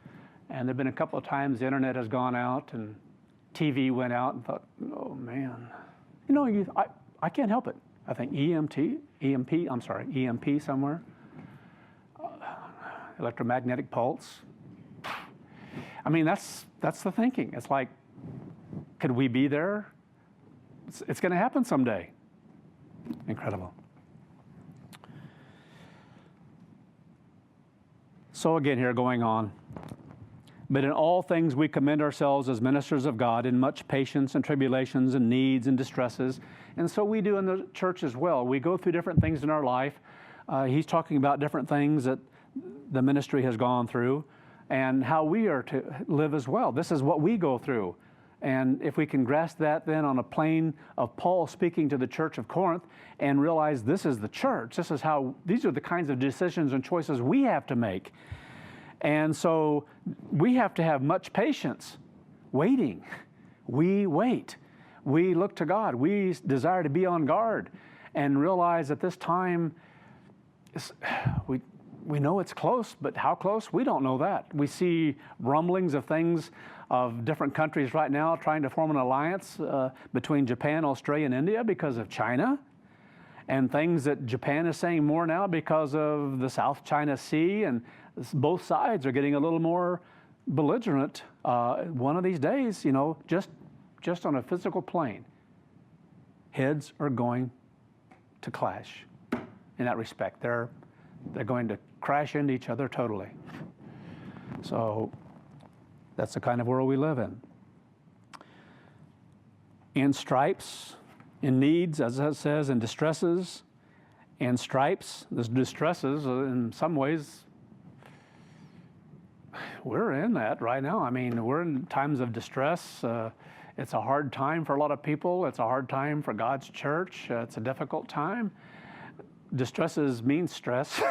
And there have been a couple of times the internet has gone out and TV went out and thought, oh man, I can't help it. I think EMP somewhere, electromagnetic pulse. I mean, that's the thinking. It's like, could we be there? It's going to happen someday. Incredible. So again, here going on. But in all things we commend ourselves as ministers of God in much patience and tribulations and needs and distresses. And so we do in the church as well. We go through different things in our life. He's talking about different things that the ministry has gone through and how we are to live as well. This is what we go through. And if we can grasp that then on a plane of Paul speaking to the church of Corinth and realize this is the church, these are the kinds of decisions and choices we have to make. And so we have to have much patience, waiting. We wait. We look to God. We desire to be on guard and realize at this time, we know it's close, but how close? We don't know that. We see rumblings of things of different countries right now trying to form an alliance between Japan, Australia, and India because of China, and things that Japan is saying more now because of the South China Sea, and both sides are getting a little more belligerent. One of these days, just on a physical plane, heads are going to clash in that respect. They're going to crash into each other totally. So that's the kind of world we live in. In stripes, in needs, as it says, in distresses, and stripes. The distresses, in some ways, we're in that right now. I mean, we're in times of distress. It's a hard time for a lot of people. It's a hard time for God's church. It's a difficult time. Distresses mean stress,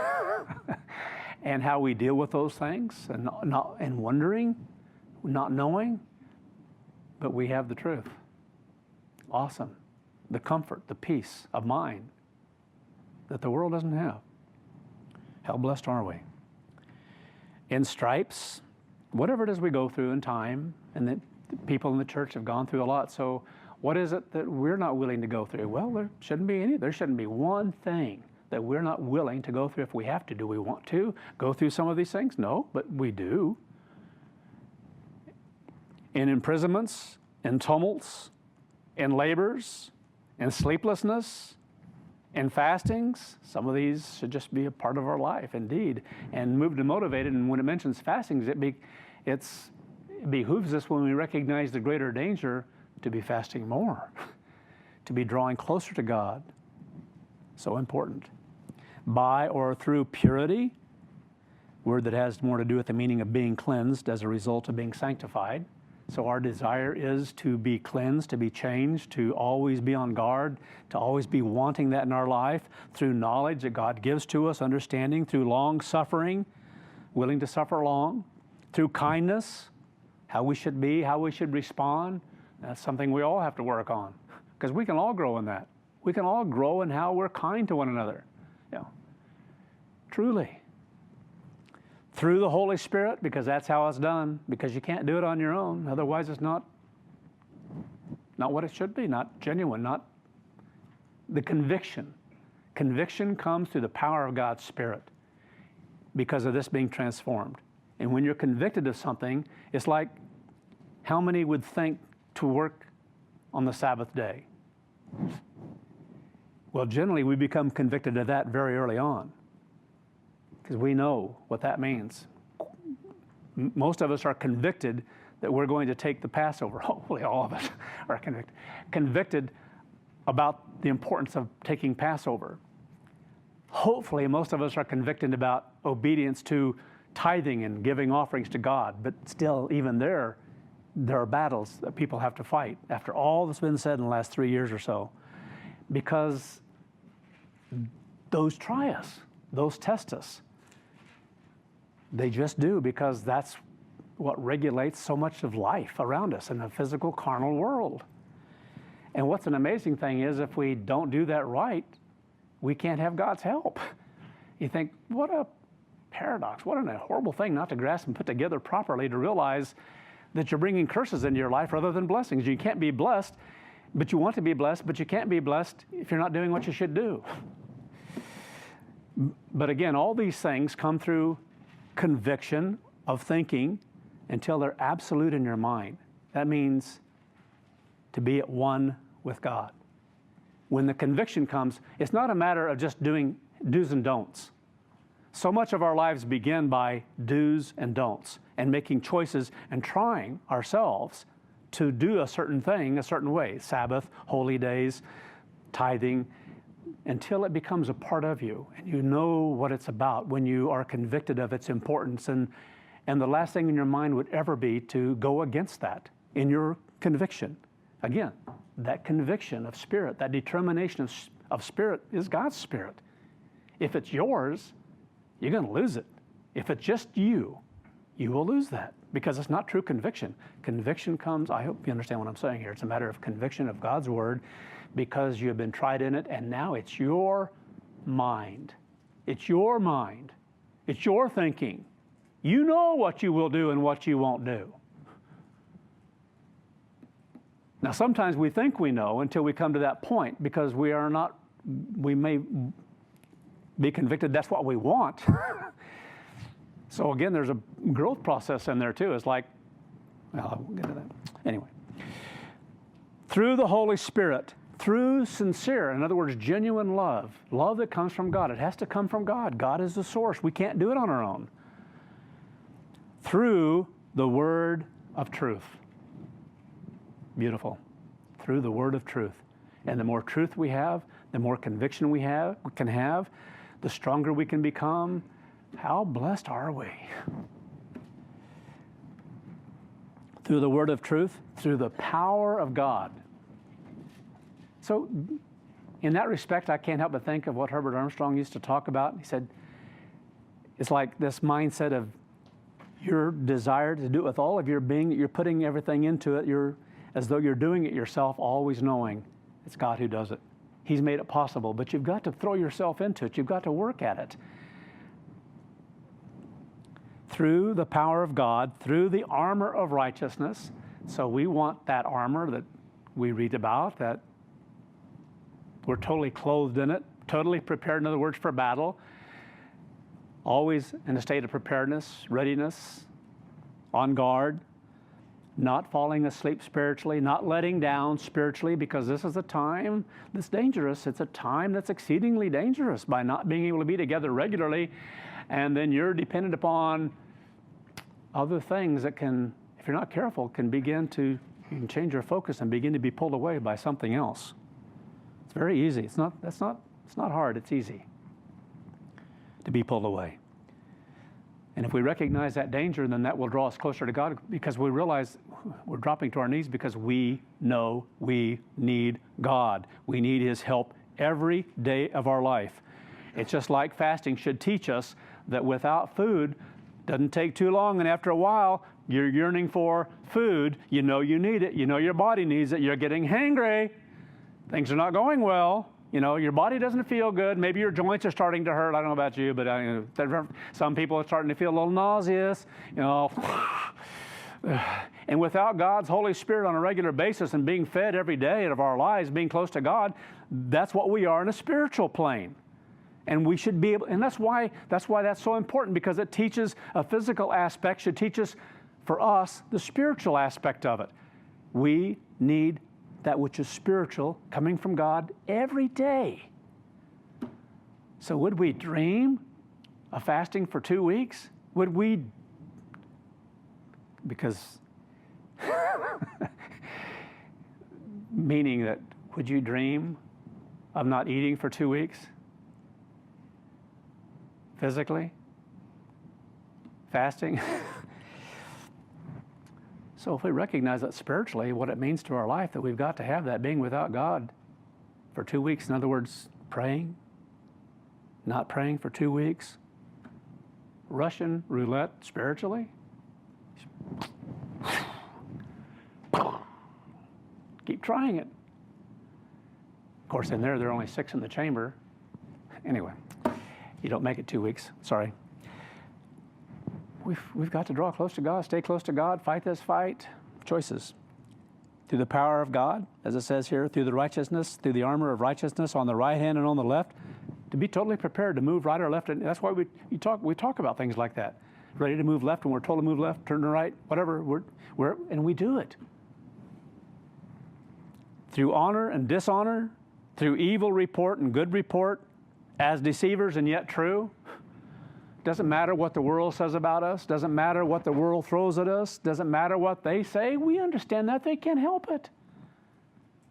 and how we deal with those things, and wondering, not knowing, but we have the truth. Awesome. The comfort, the peace of mind that the world doesn't have. How blessed are we? In stripes, whatever it is we go through in time, and that people in the church have gone through a lot. So what is it that we're not willing to go through? Well, there shouldn't be one thing that we're not willing to go through if we have to. Do we want to go through some of these things? No, but we do. In imprisonments, in tumults, in labors, in sleeplessness, in fastings. Some of these should just be a part of our life, indeed. And moved and motivated, and when it mentions fastings, it behooves us when we recognize the greater danger to be fasting more, to be drawing closer to God. So important. By or through purity, word that has more to do with the meaning of being cleansed as a result of being sanctified. So our desire is to be cleansed, to be changed, to always be on guard, to always be wanting that in our life, through knowledge that God gives to us, understanding, through long suffering, willing to suffer long, through kindness, how we should be, how we should respond. That's something we all have to work on, because we can all grow in that. We can all grow in how we're kind to one another. Truly. Through the Holy Spirit, because that's how it's done, because you can't do it on your own. Otherwise, it's not what it should be, not genuine, not the conviction. Conviction comes through the power of God's Spirit because of this being transformed. And when you're convicted of something, it's like, how many would think to work on the Sabbath day? Well, generally, we become convicted of that very early on, because we know what that means. Most of us are convicted that we're going to take the Passover. Hopefully all of us are convicted about the importance of taking Passover. Hopefully most of us are convicted about obedience to tithing and giving offerings to God. But still, even there are battles that people have to fight after all that's been said in the last 3 years or so, because those try us, those test us. They just do, because that's what regulates so much of life around us in the physical, carnal world. And what's an amazing thing is, if we don't do that right, we can't have God's help. You think, what a paradox, what a horrible thing not to grasp and put together properly, to realize that you're bringing curses into your life rather than blessings. You can't be blessed, but you want to be blessed, but you can't be blessed if you're not doing what you should do. But again, all these things come through conviction of thinking until they're absolute in your mind. That means to be at one with God. When the conviction comes, it's not a matter of just doing do's and don'ts. So much of our lives begin by do's and don'ts and making choices and trying ourselves to do a certain thing a certain way. Sabbath, holy days, tithing, until it becomes a part of you and you know what it's about, when you are convicted of its importance. And the last thing in your mind would ever be to go against that in your conviction. Again, that conviction of spirit, that determination of spirit is God's spirit. If it's yours, you're going to lose it. If it's just you, you will lose that because it's not true conviction. Conviction comes, I hope you understand what I'm saying here. It's a matter of conviction of God's word because you have been tried in it, and now it's your mind. It's your mind. It's your thinking. You know what you will do and what you won't do. Now, sometimes we think we know until we come to that point because we may be convicted that's what we want. So again, there's a growth process in there too. It's like, well, we'll get to that. Anyway, through the Holy Spirit, through sincere, in other words, genuine love that comes from God. It has to come from God. God is the source. We can't do it on our own. Through the word of truth. Beautiful. Through the word of truth. And the more truth we have, the more conviction we can have, the stronger we can become. How blessed are we? Through the word of truth, through the power of God. So in that respect, I can't help but think of what Herbert Armstrong used to talk about. He said, it's like this mindset of your desire to do it with all of your being, that you're putting everything into it. You're as though you're doing it yourself, always knowing it's God who does it. He's made it possible, but you've got to throw yourself into it. You've got to work at it. Through the power of God, through the armor of righteousness. So we want that armor that we read about, that we're totally clothed in it, totally prepared, in other words, for battle. Always in a state of preparedness, readiness, on guard. Not falling asleep spiritually, not letting down spiritually, because this is a time that's dangerous. It's a time that's exceedingly dangerous by not being able to be together regularly, and then you're dependent upon other things that can, if you're not careful, can begin to, you can change your focus and begin to be pulled away by something else. It's very easy. It's not hard. It's easy to be pulled away. And if we recognize that danger, then that will draw us closer to God, because we realize we're dropping to our knees because we know we need God. We need His help every day of our life. It's just like fasting should teach us that without food, doesn't take too long, and after a while, you're yearning for food. You know you need it. You know your body needs it. You're getting hangry. Things are not going well. You know, your body doesn't feel good. Maybe your joints are starting to hurt. I don't know about you, but some people are starting to feel a little nauseous, you know. And without God's Holy Spirit on a regular basis and being fed every day of our lives, being close to God, that's what we are in a spiritual plane. And we should be able, and that's why that's so important, because it teaches a physical aspect, should teach us, for us, the spiritual aspect of it. We need that which is spiritual coming from God every day. So would we dream of fasting for 2 weeks? Would we? Because, meaning that, would you dream of not eating for 2 weeks? Physically? Fasting? So if we recognize that spiritually, what it means to our life, that we've got to have that being without God for 2 weeks. In other words, praying, not praying for 2 weeks. Russian roulette spiritually. Keep trying it. Of course, in there are only 6 in the chamber. Anyway, you don't make it 2 weeks. Sorry. We've got to draw close to God, stay close to God, fight this fight. Choices. Through the power of God, as it says here, through the righteousness, through the armor of righteousness on the right hand and on the left, to be totally prepared to move right or left. And that's why we talk about things like that. Ready to move left when we're told to move left, turn to right, whatever. And we do it. Through honor and dishonor, through evil report and good report, as deceivers and yet true. Doesn't matter what the world says about us. Doesn't matter what the world throws at us. Doesn't matter what they say. We understand that. They can't help it.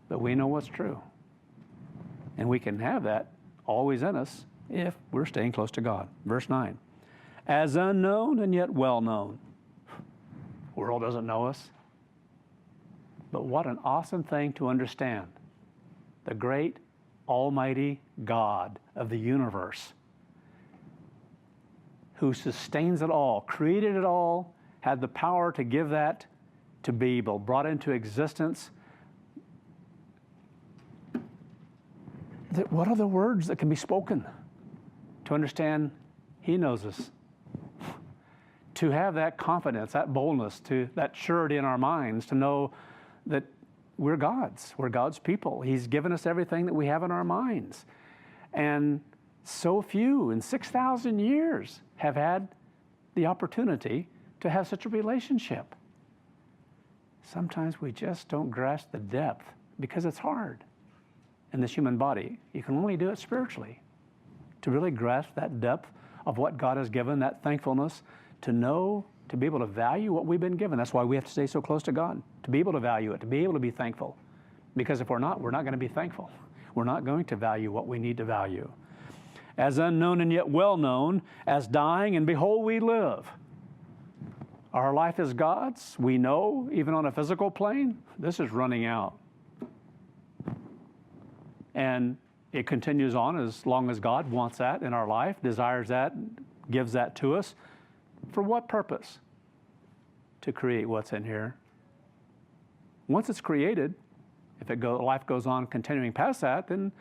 But we know what's true. And we can have that always in us if we're staying close to God. Verse 9. As unknown and yet well known. The world doesn't know us. But what an awesome thing to understand. The great almighty God of the universe, who sustains it all, created it all, had the power to give that to be brought into existence. What are the words that can be spoken to understand He knows us? To have that confidence, that boldness, that surety in our minds, to know that we're God's people. He's given us everything that we have in our minds. And so few in 6,000 years have had the opportunity to have such a relationship. Sometimes we just don't grasp the depth because it's hard in this human body. You can only do it spiritually. To really grasp that depth of what God has given, that thankfulness, to know, to be able to value what we've been given. That's why we have to stay so close to God, to be able to value it, to be able to be thankful. Because if we're not going to be thankful. We're not going to value what we need to value. As unknown and yet well known, as dying, and behold, we live. Our life is God's. We know, even on a physical plane, this is running out. And it continues on as long as God wants that in our life, desires that, gives that to us. For what purpose? To create what's in here. Once it's created, if life goes on continuing past that, then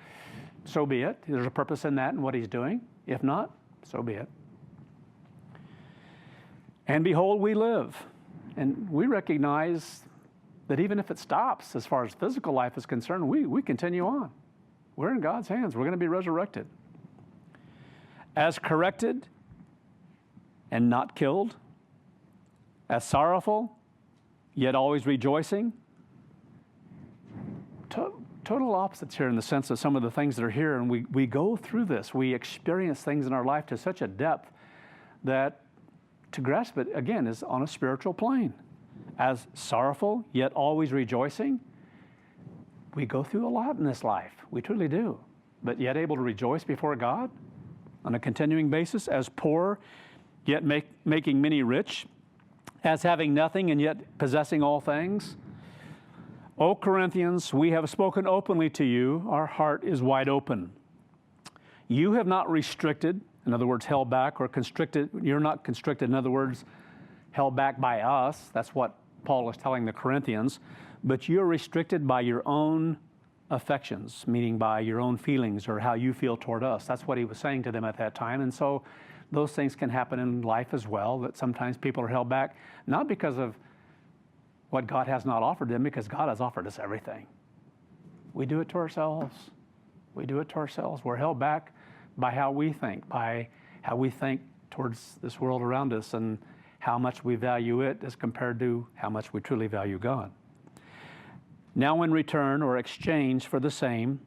so be it. There's a purpose in that and what He's doing. If not, so be it. And behold, we live. And we recognize that even if it stops, as far as physical life is concerned, we continue on. We're in God's hands. We're going to be resurrected. As corrected and not killed. As sorrowful, yet always rejoicing. Total opposites here in the sense of some of the things that are here, and we go through this. We experience things in our life to such a depth that to grasp it, again, is on a spiritual plane. As sorrowful, yet always rejoicing. We go through a lot in this life. We truly do. But yet able to rejoice before God on a continuing basis. As poor, yet making many rich. As having nothing and yet possessing all things. O Corinthians, we have spoken openly to you. Our heart is wide open. You have not restricted, in other words, held back or constricted. You're not constricted, in other words, held back by us. That's what Paul is telling the Corinthians. But you're restricted by your own affections, meaning by your own feelings or how you feel toward us. That's what he was saying to them at that time. And so those things can happen in life as well, that sometimes people are held back, not because of what God has not offered them, because God has offered us everything. We do it to ourselves. We do it to ourselves. We're held back by how we think towards this world around us and how much we value it as compared to how much we truly value God. Now in return or exchange for the same,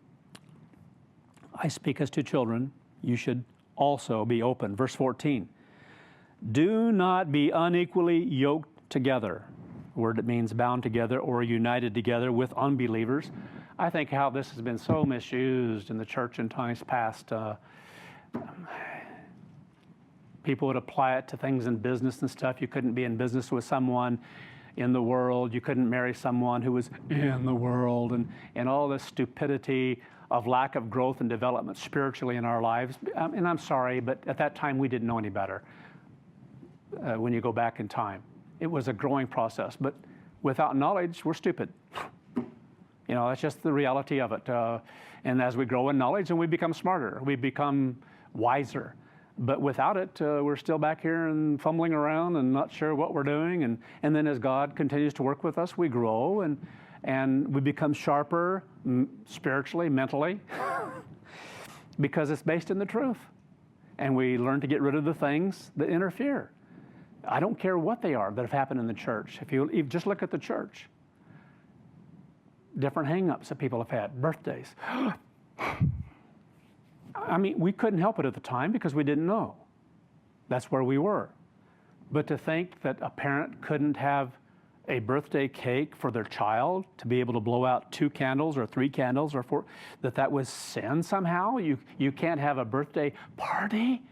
I speak as to children, you should also be open. Verse 14, do not be unequally yoked together. A word that means bound together or united together with unbelievers. I think how this has been so misused in the church in times past. People would apply it to things in business and stuff. You couldn't be in business with someone in the world. You couldn't marry someone who was in the world, and all this stupidity of lack of growth and development spiritually in our lives. And I'm sorry, but at that time we didn't know any better when you go back in time. It was a growing process, but without knowledge, we're stupid. That's just the reality of it. And as we grow in knowledge and we become smarter, we become wiser. But without it, we're still back here and fumbling around and not sure what we're doing. And then as God continues to work with us, we grow and we become sharper spiritually, mentally, because it's based in the truth. And we learn to get rid of the things that interfere. I don't care what they are that have happened in the church. If you just look at the church, different hang-ups that people have had, birthdays. I mean, we couldn't help it at the time because we didn't know. That's where we were. But to think that a parent couldn't have a birthday cake for their child, to be able to blow out 2 candles or 3 candles or 4, that was sin somehow? You can't have a birthday party?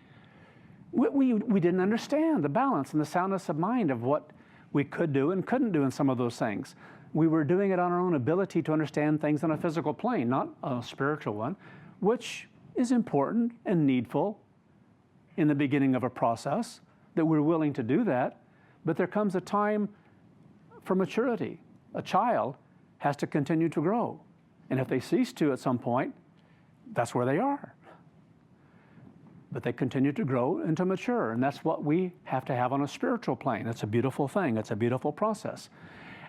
We didn't understand the balance and the soundness of mind of what we could do and couldn't do in some of those things. We were doing it on our own ability to understand things on a physical plane, not a spiritual one, which is important and needful in the beginning of a process, that we're willing to do that. But there comes a time for maturity. A child has to continue to grow. And if they cease to at some point, that's where they are. But they continue to grow and to mature. And that's what we have to have on a spiritual plane. It's a beautiful thing. It's a beautiful process.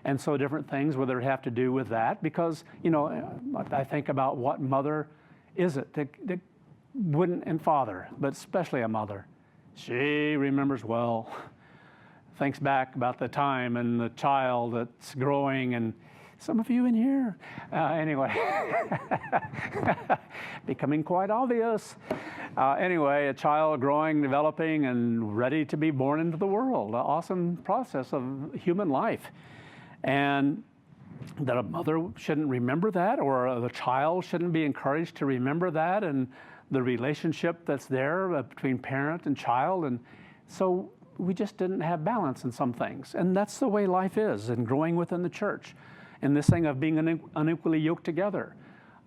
And so different things, whether it have to do with that, because, I think about what mother is it that wouldn't, and father, but especially a mother. She remembers well, thinks back about the time and the child that's growing, and some of you in here. Anyway, becoming quite obvious. Anyway, a child growing, developing, and ready to be born into the world. An awesome process of human life. And that a mother shouldn't remember that, or the child shouldn't be encouraged to remember that, and the relationship that's there between parent and child. And so we just didn't have balance in some things. And that's the way life is, and growing within the church. And this thing of being unequally yoked together.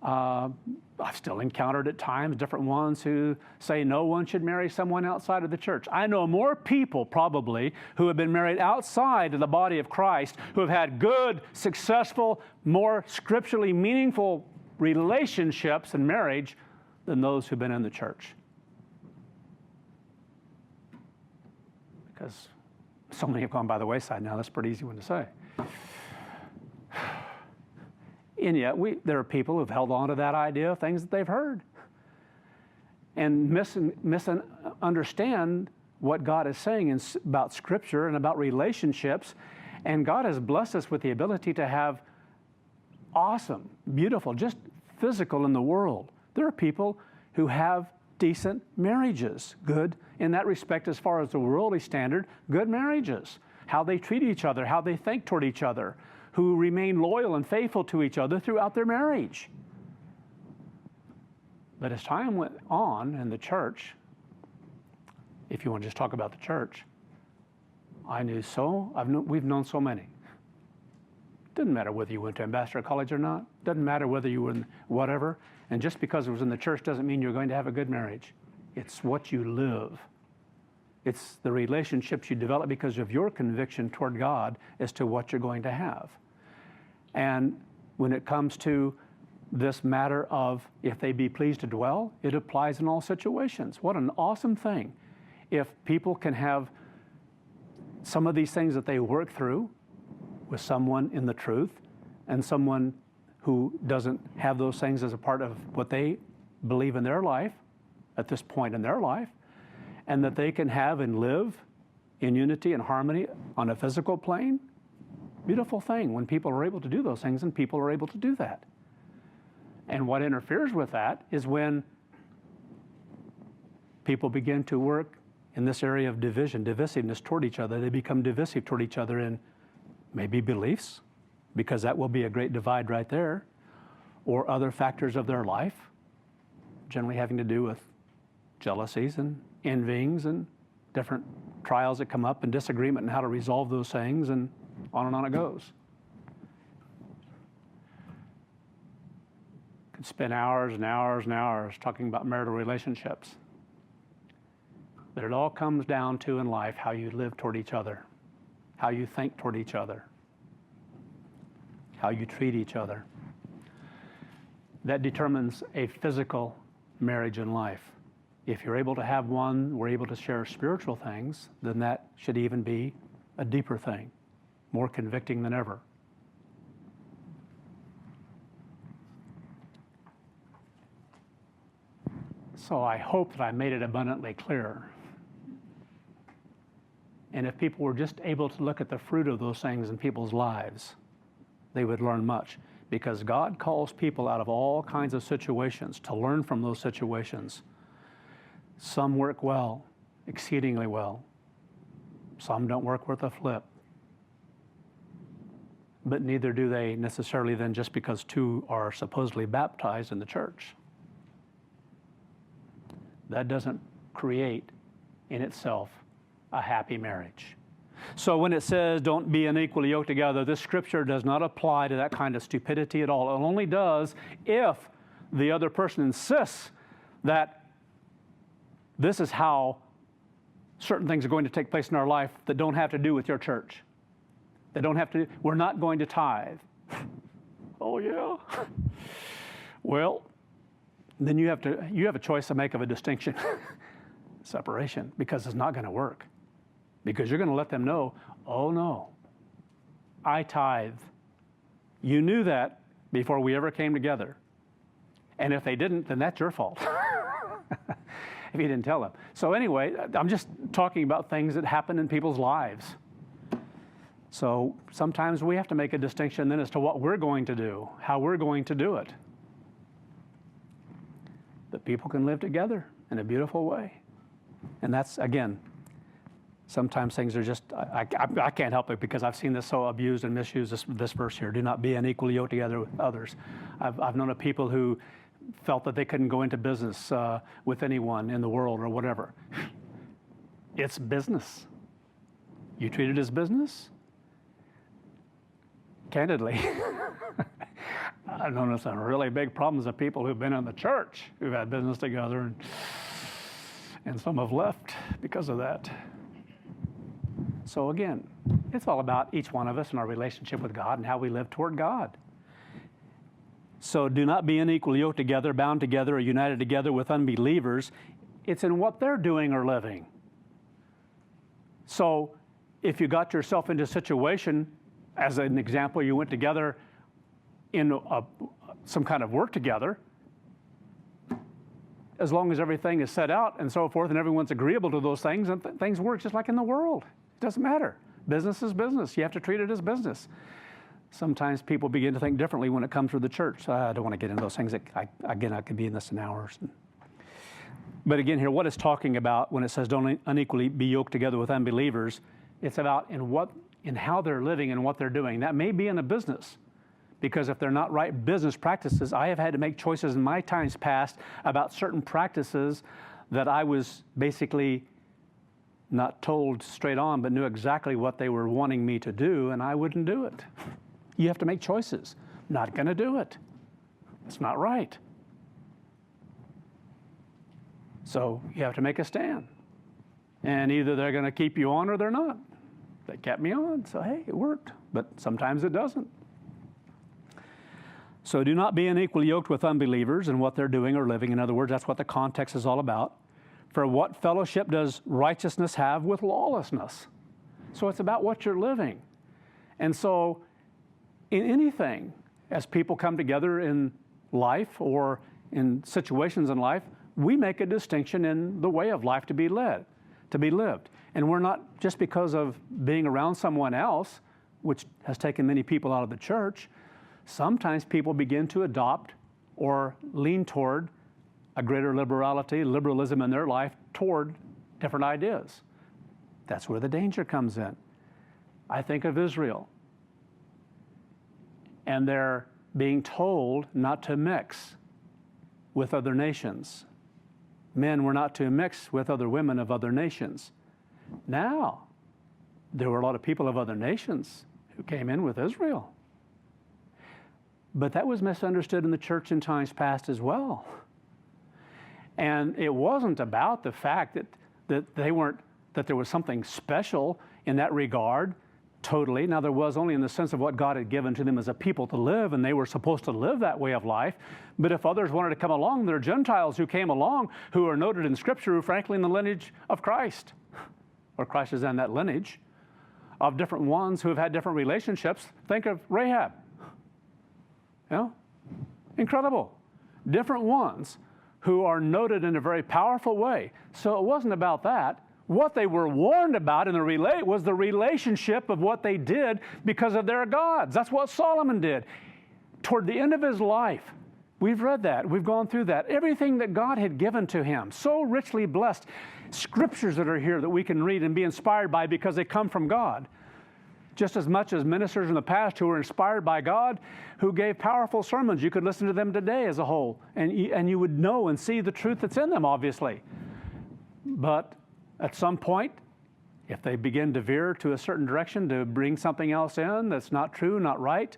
I've still encountered at times different ones who say no one should marry someone outside of the church. I know more people probably who have been married outside of the body of Christ, who have had good, successful, more scripturally meaningful relationships and marriage than those who've been in the church. Because so many have gone by the wayside now. That's a pretty easy one to say. And yet, there are people who've held on to that idea of things that they've heard and misunderstand what God is saying about Scripture and about relationships. And God has blessed us with the ability to have awesome, beautiful, just physical in the world. There are people who have decent marriages, good in that respect as far as the worldly standard, good marriages, how they treat each other, how they think toward each other, who remain loyal and faithful to each other throughout their marriage. But as time went on in the church, if you want to just talk about the church, we've known so many. Didn't matter whether you went to Ambassador College or not. Doesn't matter whether you were in whatever. And just because it was in the church doesn't mean you're going to have a good marriage. It's what you live. It's the relationships you develop because of your conviction toward God as to what you're going to have. And when it comes to this matter of if they be pleased to dwell, it applies in all situations. What an awesome thing if people can have some of these things that they work through with someone in the truth and someone who doesn't have those things as a part of what they believe in their life at this point in their life, and that they can have and live in unity and harmony on a physical plane. Beautiful thing when people are able to do those things, and people are able to do that. And what interferes with that is when people begin to work in this area of division, divisiveness toward each other. They become divisive toward each other in maybe beliefs, because that will be a great divide right there, or other factors of their life, generally having to do with jealousies and envyings and different trials that come up and disagreement and how to resolve those things, and on it goes. Could spend hours and hours and hours talking about marital relationships. But it all comes down to in life how you live toward each other, how you think toward each other, how you treat each other. that determines a physical marriage in life. If you're able to have one, we're able to share spiritual things, then that should even be a deeper thing, more convicting than ever. So I hope that I made it abundantly clear. And if people were just able to look at the fruit of those things in people's lives, they would learn much. Because God calls people out of all kinds of situations to learn from those situations. Some work well, exceedingly well. Some don't work worth a flip. But neither do they necessarily then just because two are supposedly baptized in the church. That doesn't create in itself a happy marriage. So when it says don't be unequally yoked together, this scripture does not apply to that kind of stupidity at all. It only does if the other person insists that this is how certain things are going to take place in our life that don't have to do with your church. That don't have to, we're not going to tithe. Oh yeah. Well, then you have a choice to make of a distinction, separation, because it's not going to work. Because you're going to let them know, oh no, I tithe. You knew that before we ever came together. And if they didn't, then that's your fault. If you didn't tell them. So anyway, I'm just talking about things that happen in people's lives. So sometimes we have to make a distinction then as to what we're going to do, how we're going to do it. But people can live together in a beautiful way. And that's, again, sometimes things are just, I can't help it because I've seen this so abused and misused, this verse here. Do not be unequally yoked together with others. I've known of people who felt that they couldn't go into business with anyone in the world or whatever. It's business. You treat it as business? Candidly, I've known some really big problems of people who've been in the church who've had business together, and some have left because of that. So again, it's all about each one of us and our relationship with God and how we live toward God. So do not be unequally yoked together, bound together, or united together with unbelievers. It's in what they're doing or living. So if you got yourself into a situation, as an example, you went together in some kind of work together, as long as everything is set out and so forth and everyone's agreeable to those things, and things work just like in the world. It doesn't matter. Business is business. You have to treat it as business. Sometimes people begin to think differently when it comes to the church. I don't want to get into those things. I could be in this in hours. But again here, what it's talking about when it says don't unequally be yoked together with unbelievers, it's about in how they're living and what they're doing. That may be in a business, because if they're not right business practices, I have had to make choices in my times past about certain practices that I was basically not told straight on, but knew exactly what they were wanting me to do, and I wouldn't do it. You have to make choices. Not going to do it. It's not right. So you have to make a stand. And either they're going to keep you on or they're not. They kept me on, so hey, it worked. But sometimes it doesn't. So do not be unequally yoked with unbelievers in what they're doing or living. In other words, that's what the context is all about. For what fellowship does righteousness have with lawlessness? So it's about what you're living. And so in anything, as people come together in life or in situations in life, we make a distinction in the way of life to be led, to be lived. And we're not, just because of being around someone else, which has taken many people out of the church, sometimes people begin to adopt or lean toward a greater liberalism in their life toward different ideas. That's where the danger comes in. I think of Israel, and they're being told not to mix with other nations. Men were not to mix with other women of other nations. Now, there were a lot of people of other nations who came in with Israel. But that was misunderstood in the church in times past as well. And it wasn't about the fact that there was something special in that regard, totally. Now, there was only in the sense of what God had given to them as a people to live, and they were supposed to live that way of life. But if others wanted to come along, there are Gentiles who came along who are noted in Scripture, who frankly in the lineage of Christ, or Christ is in that lineage, of different ones who have had different relationships. Think of Rahab. You know? Incredible. Different ones who are noted in a very powerful way. So it wasn't about that. What they were warned about in the was the relationship of what they did because of their gods. That's what Solomon did. Toward the end of his life, we've read that. We've gone through that. Everything that God had given to him, so richly blessed. Scriptures that are here that we can read and be inspired by because they come from God. Just as much as ministers in the past who were inspired by God, who gave powerful sermons. You could listen to them today as a whole, and you would know and see the truth that's in them, obviously. But at some point, if they begin to veer to a certain direction to bring something else in that's not true, not right,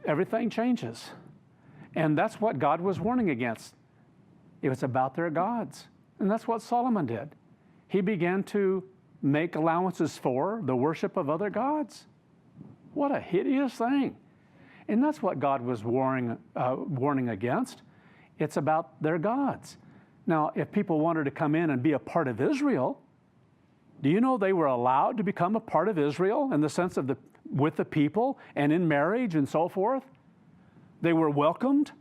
everything changes. And that's what God was warning against. It was about their gods. And that's what Solomon did. He began to make allowances for the worship of other gods. What a hideous thing. And that's what God was warning against. It's about their gods. Now, if people wanted to come in and be a part of Israel, do you know they were allowed to become a part of Israel in the sense of with the people and in marriage and so forth? They were welcomed.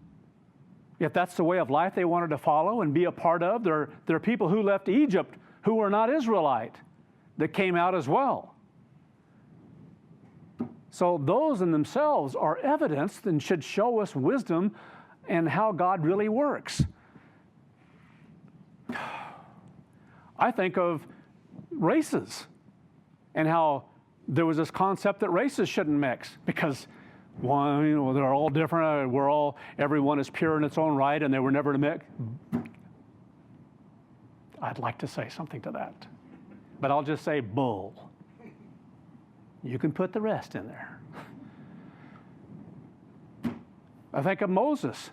If that's the way of life they wanted to follow and be a part of, there are people who left Egypt who were not Israelite that came out as well. So those in themselves are evidence and should show us wisdom and how God really works. I think of races and how there was this concept that races shouldn't mix because one, they're all different. Everyone is pure in its own right, and they were never to mix. I'd like to say something to that, but I'll just say bull. You can put the rest in there. I think of Moses,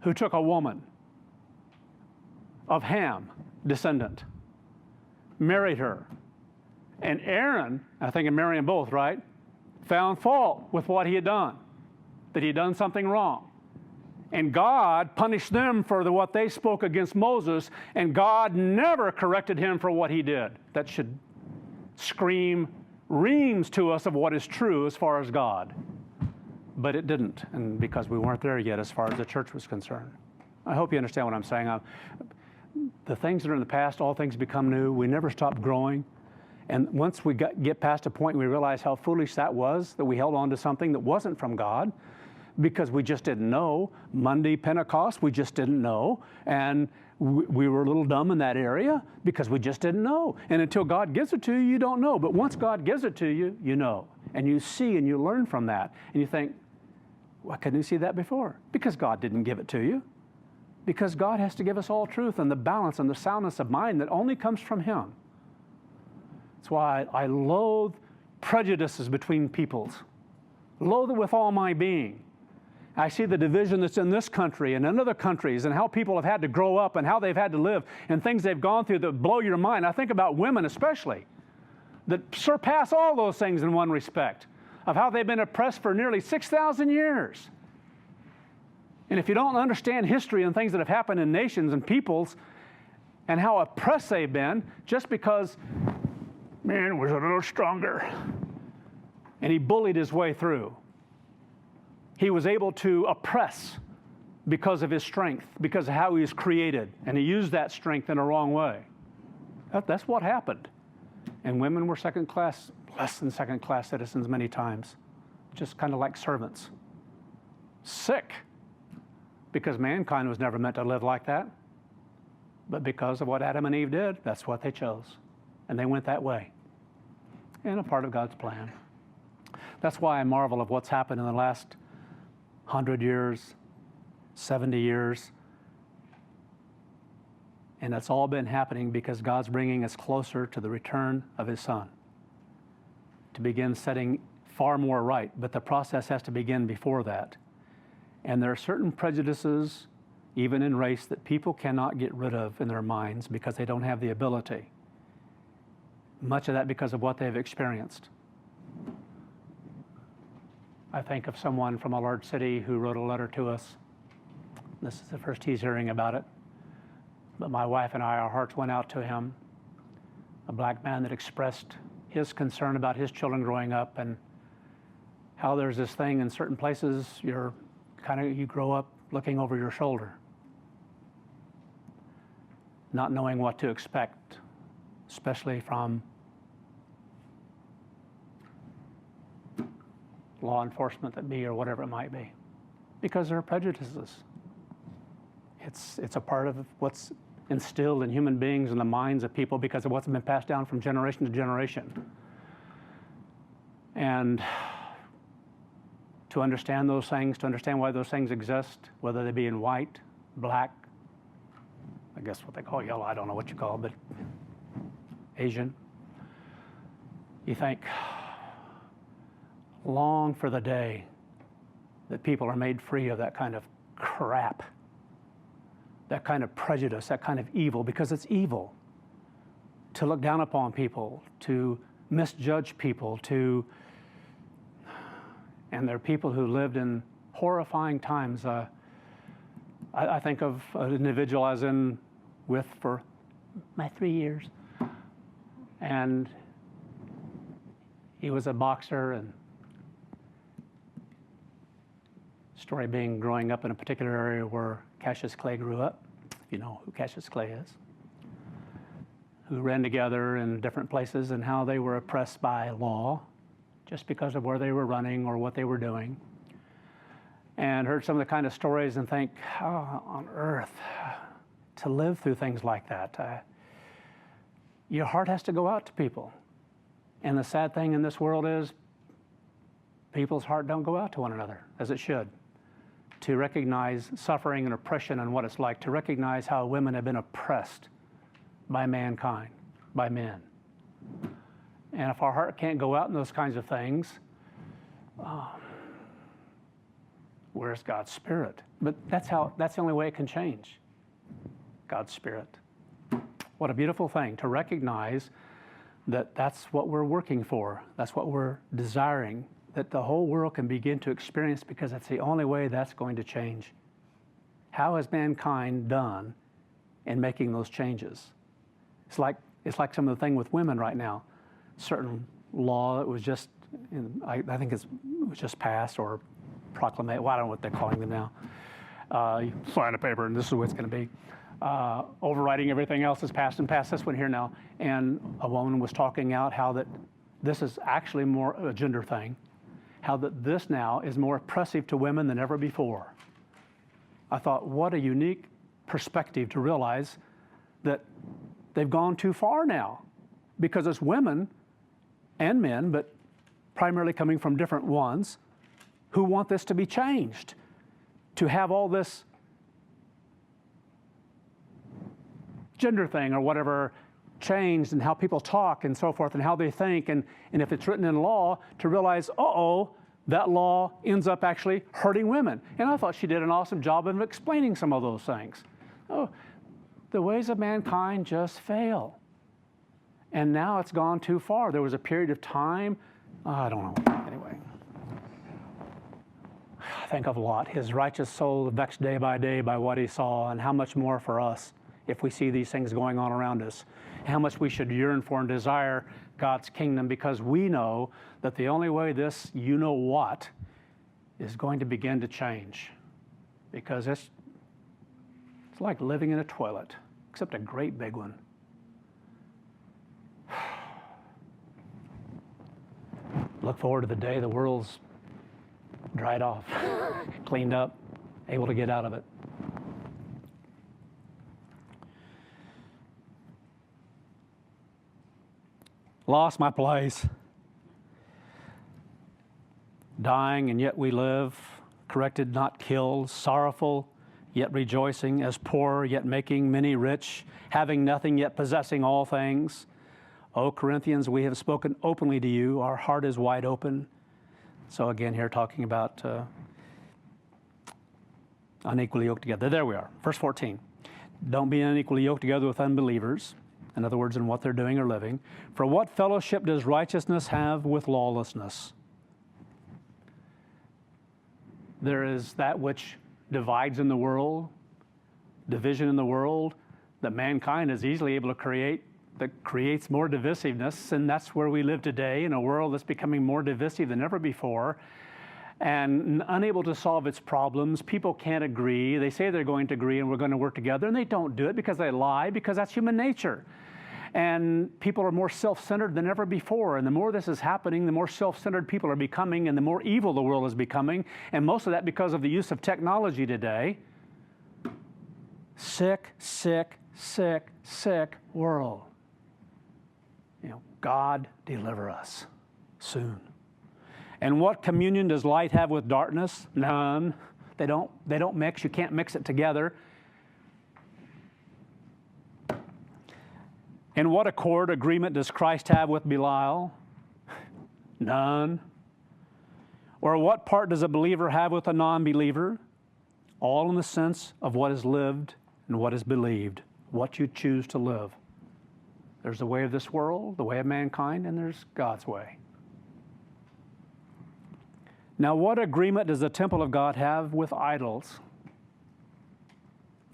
who took a woman of Ham, descendant, married her, and Aaron, I think of marrying both, right? Found fault with what he had done, that he had done something wrong. And God punished them for what they spoke against Moses, and God never corrected him for what he did. That should scream reams to us of what is true as far as God. But it didn't, and because we weren't there yet as far as the church was concerned. I hope you understand what I'm saying. The things that are in the past, all things become new. We never stop growing. And once we get past a point, we realize how foolish that was, that we held on to something that wasn't from God because we just didn't know. Monday, Pentecost, we just didn't know. And we were a little dumb in that area because we just didn't know. And until God gives it to you, you don't know. But once God gives it to you, you know. And you see and you learn from that. And you think, why couldn't you see that before? Because God didn't give it to you. Because God has to give us all truth and the balance and the soundness of mind that only comes from Him. That's why I loathe prejudices between peoples. Loathe it with all my being. I see the division that's in this country and in other countries and how people have had to grow up and how they've had to live and things they've gone through that blow your mind. I think about women especially that surpass all those things in one respect of how they've been oppressed for nearly 6,000 years. And if you don't understand history and things that have happened in nations and peoples and how oppressed they've been, just because man was a little stronger and he bullied his way through. He was able to oppress because of his strength, because of how he was created, and he used that strength in a wrong way. That's what happened. And women were less than second-class citizens many times, just kind of like servants. Sick. Because mankind was never meant to live like that. But because of what Adam and Eve did, that's what they chose. And they went that way. And a part of God's plan. That's why I marvel of what's happened in the last 100 years, 70 years. And it's all been happening because God's bringing us closer to the return of His Son. To begin setting far more right. But the process has to begin before that. And there are certain prejudices, even in race, that people cannot get rid of in their minds because they don't have the ability. much of that because of what they've experienced. I think of someone from a large city who wrote a letter to us. This is the first he's hearing about it. But my wife and I, our hearts went out to him, a black man that expressed his concern about his children growing up and how there's this thing in certain places you grow up looking over your shoulder, not knowing what to expect, especially from law enforcement that be or whatever it might be, because there are prejudices. It's a part of what's instilled in human beings and the minds of people because of what's been passed down from generation to generation. And to understand those things, to understand why those things exist, whether they be in white, black, I guess what they call yellow, I don't know what you call it, but Asian, you think, long for the day that people are made free of that kind of crap, that kind of prejudice, that kind of evil, because it's evil to look down upon people, to misjudge people, and there are people who lived in horrifying times. I think of an individual I was in with for my 3 years, and he was a boxer, and story being growing up in a particular area where Cassius Clay grew up, if you know who Cassius Clay is, who ran together in different places and how they were oppressed by law just because of where they were running or what they were doing. And heard some of the kind of stories and think, how on earth to live through things like that? Your heart has to go out to people. And the sad thing in this world is people's heart don't go out to one another as it should. To recognize suffering and oppression and what it's like, to recognize how women have been oppressed by mankind, by men. And if our heart can't go out in those kinds of things, where's God's Spirit? But that's the only way it can change. God's Spirit. What a beautiful thing to recognize that that's what we're working for. That's what we're desiring, that the whole world can begin to experience, because that's the only way that's going to change. How has mankind done in making those changes? It's like some of the thing with women right now. Certain law that was just, I think it was just passed or proclamated. Well, I don't know what they're calling them now. You sign a paper and this is what it's going to be. Overriding everything else is passed and passed this one here now. And a woman was talking out how that this is actually more a gender thing. How that this now is more oppressive to women than ever before. I thought, what a unique perspective to realize that they've gone too far now, because it's women and men, but primarily coming from different ones, who want this to be changed, to have all this gender thing or whatever changed, and how people talk and so forth, and how they think, and if it's written in law, to realize, that law ends up actually hurting women. And I thought she did an awesome job of explaining some of those things. The ways of mankind just fail. And now it's gone too far. There was a period of time, I don't know, anyway. I think of Lot, his righteous soul vexed day by what he saw, and how much more for us if we see these things going on around us. How much we should yearn for and desire God's kingdom, because we know that the only way this you-know-what is going to begin to change. Because it's like living in a toilet, except a great big one. Look forward to the day the world's dried off, cleaned up, able to get out of it. Lost my place. Dying and yet we live, corrected, not killed, sorrowful, yet rejoicing, as poor, yet making many rich, having nothing, yet possessing all things. O Corinthians, we have spoken openly to you. Our heart is wide open. So again, here talking about unequally yoked together. There we are, verse 14. Don't be unequally yoked together with unbelievers. In other words, in what they're doing or living. For what fellowship does righteousness have with lawlessness? There is that which divides in the world, division in the world, that mankind is easily able to create, that creates more divisiveness, and that's where we live today, in a world that's becoming more divisive than ever before, and unable to solve its problems. People can't agree. They say they're going to agree and we're going to work together, and they don't do it because they lie, because that's human nature. And people are more self-centered than ever before. And the more this is happening, the more self-centered people are becoming, and the more evil the world is becoming. And most of that because of the use of technology today. Sick, sick, sick, sick world. God deliver us soon. And what communion does light have with darkness? None. They don't mix. You can't mix it together. And what agreement does Christ have with Belial? None. Or what part does a believer have with a non-believer? All in the sense of what is lived and what is believed, what you choose to live. There's the way of this world, the way of mankind, and there's God's way. Now, what agreement does the temple of God have with idols?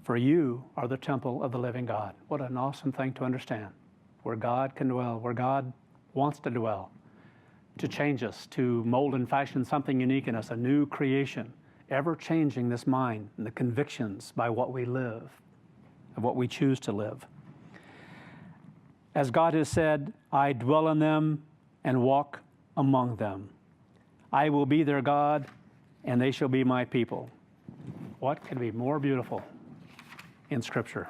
For you are the temple of the living God. What an awesome thing to understand. Where God can dwell, where God wants to dwell, to change us, to mold and fashion something unique in us, a new creation, ever changing this mind and the convictions by what we live, of what we choose to live. As God has said, I dwell in them and walk among them. I will be their God, and they shall be my people. What could be more beautiful in Scripture?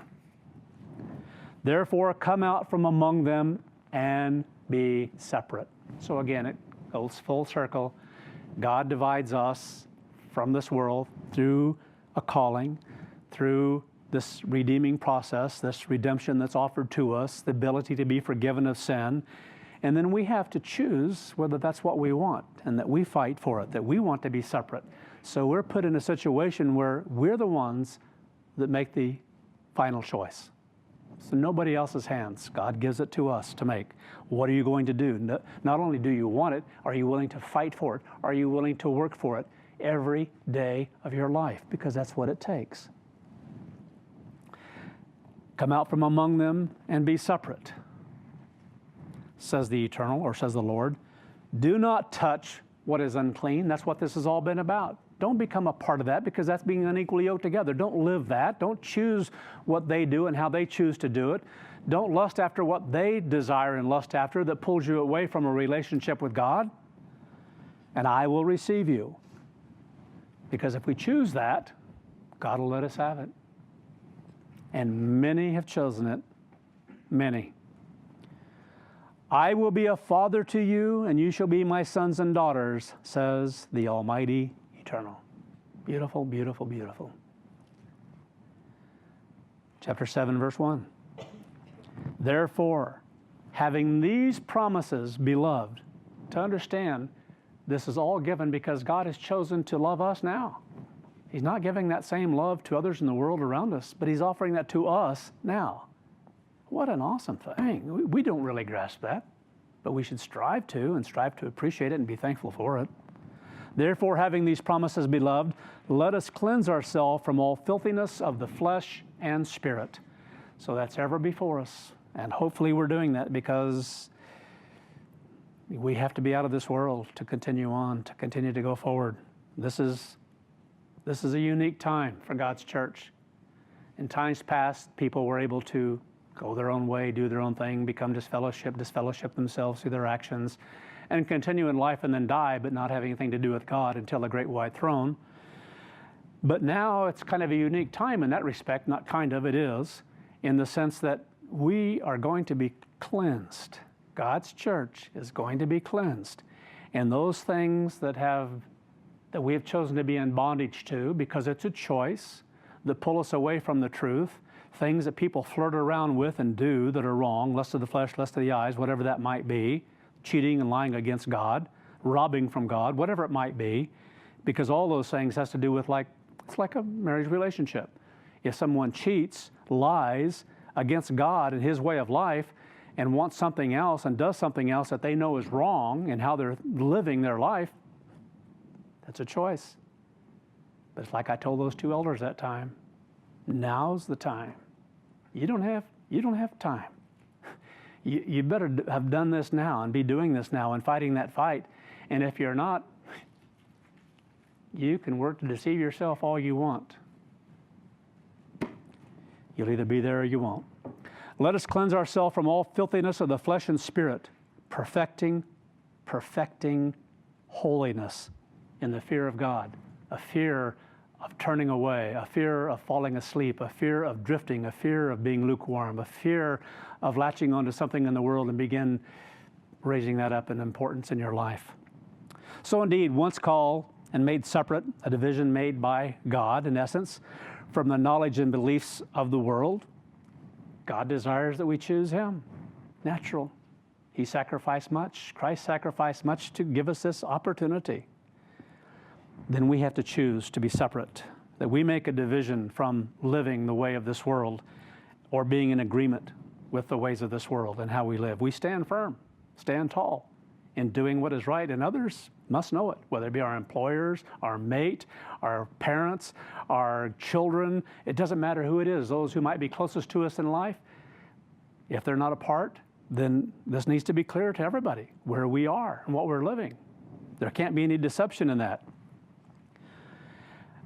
Therefore, come out from among them and be separate. So again, it goes full circle. God divides us from this world through a calling, through this redeeming process, this redemption that's offered to us, the ability to be forgiven of sin. And then we have to choose whether that's what we want, and that we fight for it, that we want to be separate. So we're put in a situation where we're the ones that make the final choice. So nobody else's hands. God gives it to us to make. What are you going to do? Not only do you want it, are you willing to fight for it? Are you willing to work for it every day of your life? Because that's what it takes. Come out from among them and be separate, says the Eternal, or says the Lord. Do not touch what is unclean. That's what this has all been about. Don't become a part of that, because that's being unequally yoked together. Don't live that. Don't choose what they do and how they choose to do it. Don't lust after what they desire and lust after that pulls you away from a relationship with God. And I will receive you. Because if we choose that, God will let us have it. And many have chosen it. Many. I will be a father to you, and you shall be my sons and daughters, says the Almighty Eternal. Beautiful, beautiful, beautiful. Chapter 7, verse 1. Therefore, having these promises, beloved, to understand this is all given because God has chosen to love us now. He's not giving that same love to others in the world around us, but He's offering that to us now. What an awesome thing. We don't really grasp that, but we should strive to appreciate it and be thankful for it. Therefore, having these promises, beloved, let us cleanse ourselves from all filthiness of the flesh and spirit. So that's ever before us. And hopefully we're doing that, because we have to be out of this world to continue on, to continue to go forward. This is a unique time for God's church. In times past, people were able to go their own way, do their own thing, become disfellowship themselves through their actions, and continue in life and then die, but not have anything to do with God until the great white throne. But now it's kind of a unique time in that respect, not kind of, it is, in the sense that we are going to be cleansed. God's church is going to be cleansed. And those things that we have chosen to be in bondage to, because it's a choice, that pull us away from the truth, things that people flirt around with and do that are wrong, lust of the flesh, lust of the eyes, whatever that might be, cheating and lying against God, robbing from God, whatever it might be, because all those things has to do with it's like a marriage relationship. If someone cheats, lies, against God and His way of life and wants something else and does something else that they know is wrong in how they're living their life, that's a choice. But it's like I told those two elders that time, now's the time. You don't have time. You better have done this now and be doing this now and fighting that fight. And if you're not, you can work to deceive yourself all you want. You'll either be there or you won't. Let us cleanse ourselves from all filthiness of the flesh and spirit, perfecting holiness in the fear of God, a fear of turning away, a fear of falling asleep, a fear of drifting, a fear of being lukewarm, a fear of latching onto something in the world and begin raising that up in importance in your life. So indeed, once called and made separate, a division made by God, in essence, from the knowledge and beliefs of the world, God desires that we choose Him. Natural. He sacrificed much. Christ sacrificed much to give us this opportunity. Then we have to choose to be separate, that we make a division from living the way of this world or being in agreement with the ways of this world and how we live. We stand firm, stand tall in doing what is right, and others must know it, whether it be our employers, our mate, our parents, our children. It doesn't matter who it is, those who might be closest to us in life. If they're not a part, then this needs to be clear to everybody where we are and what we're living. There can't be any deception in that.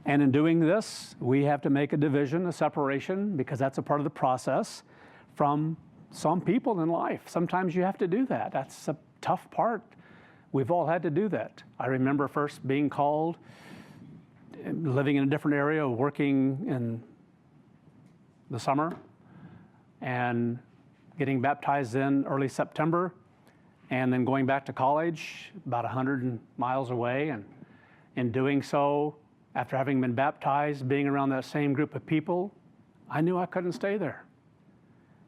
And in doing this, we have to make a division, a separation, because that's a part of the process from some people in life. Sometimes you have to do that. That's a tough part. We've all had to do that. I remember first being called, living in a different area, working in the summer, and getting baptized in early September, and then going back to college about 100 miles away, and in doing so, after having been baptized, being around that same group of people, I knew I couldn't stay there.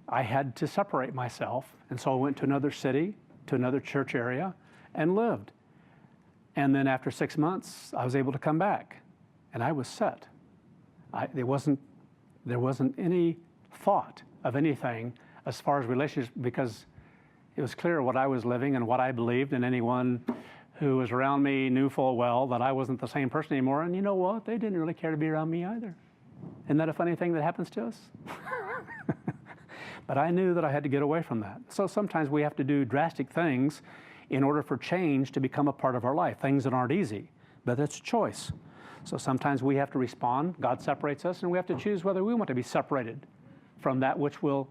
I had to separate myself, and so I went to another city, to another church area, and lived. And then after 6 months, I was able to come back, and I was set. There wasn't any thought of anything as far as relationships, because it was clear what I was living and what I believed, and anyone who was around me knew full well that I wasn't the same person anymore. And you know what? They didn't really care to be around me either. Isn't that a funny thing that happens to us? But I knew that I had to get away from that. So sometimes we have to do drastic things in order for change to become a part of our life, things that aren't easy, but it's a choice. So sometimes we have to respond. God separates us, and we have to choose whether we want to be separated from that which will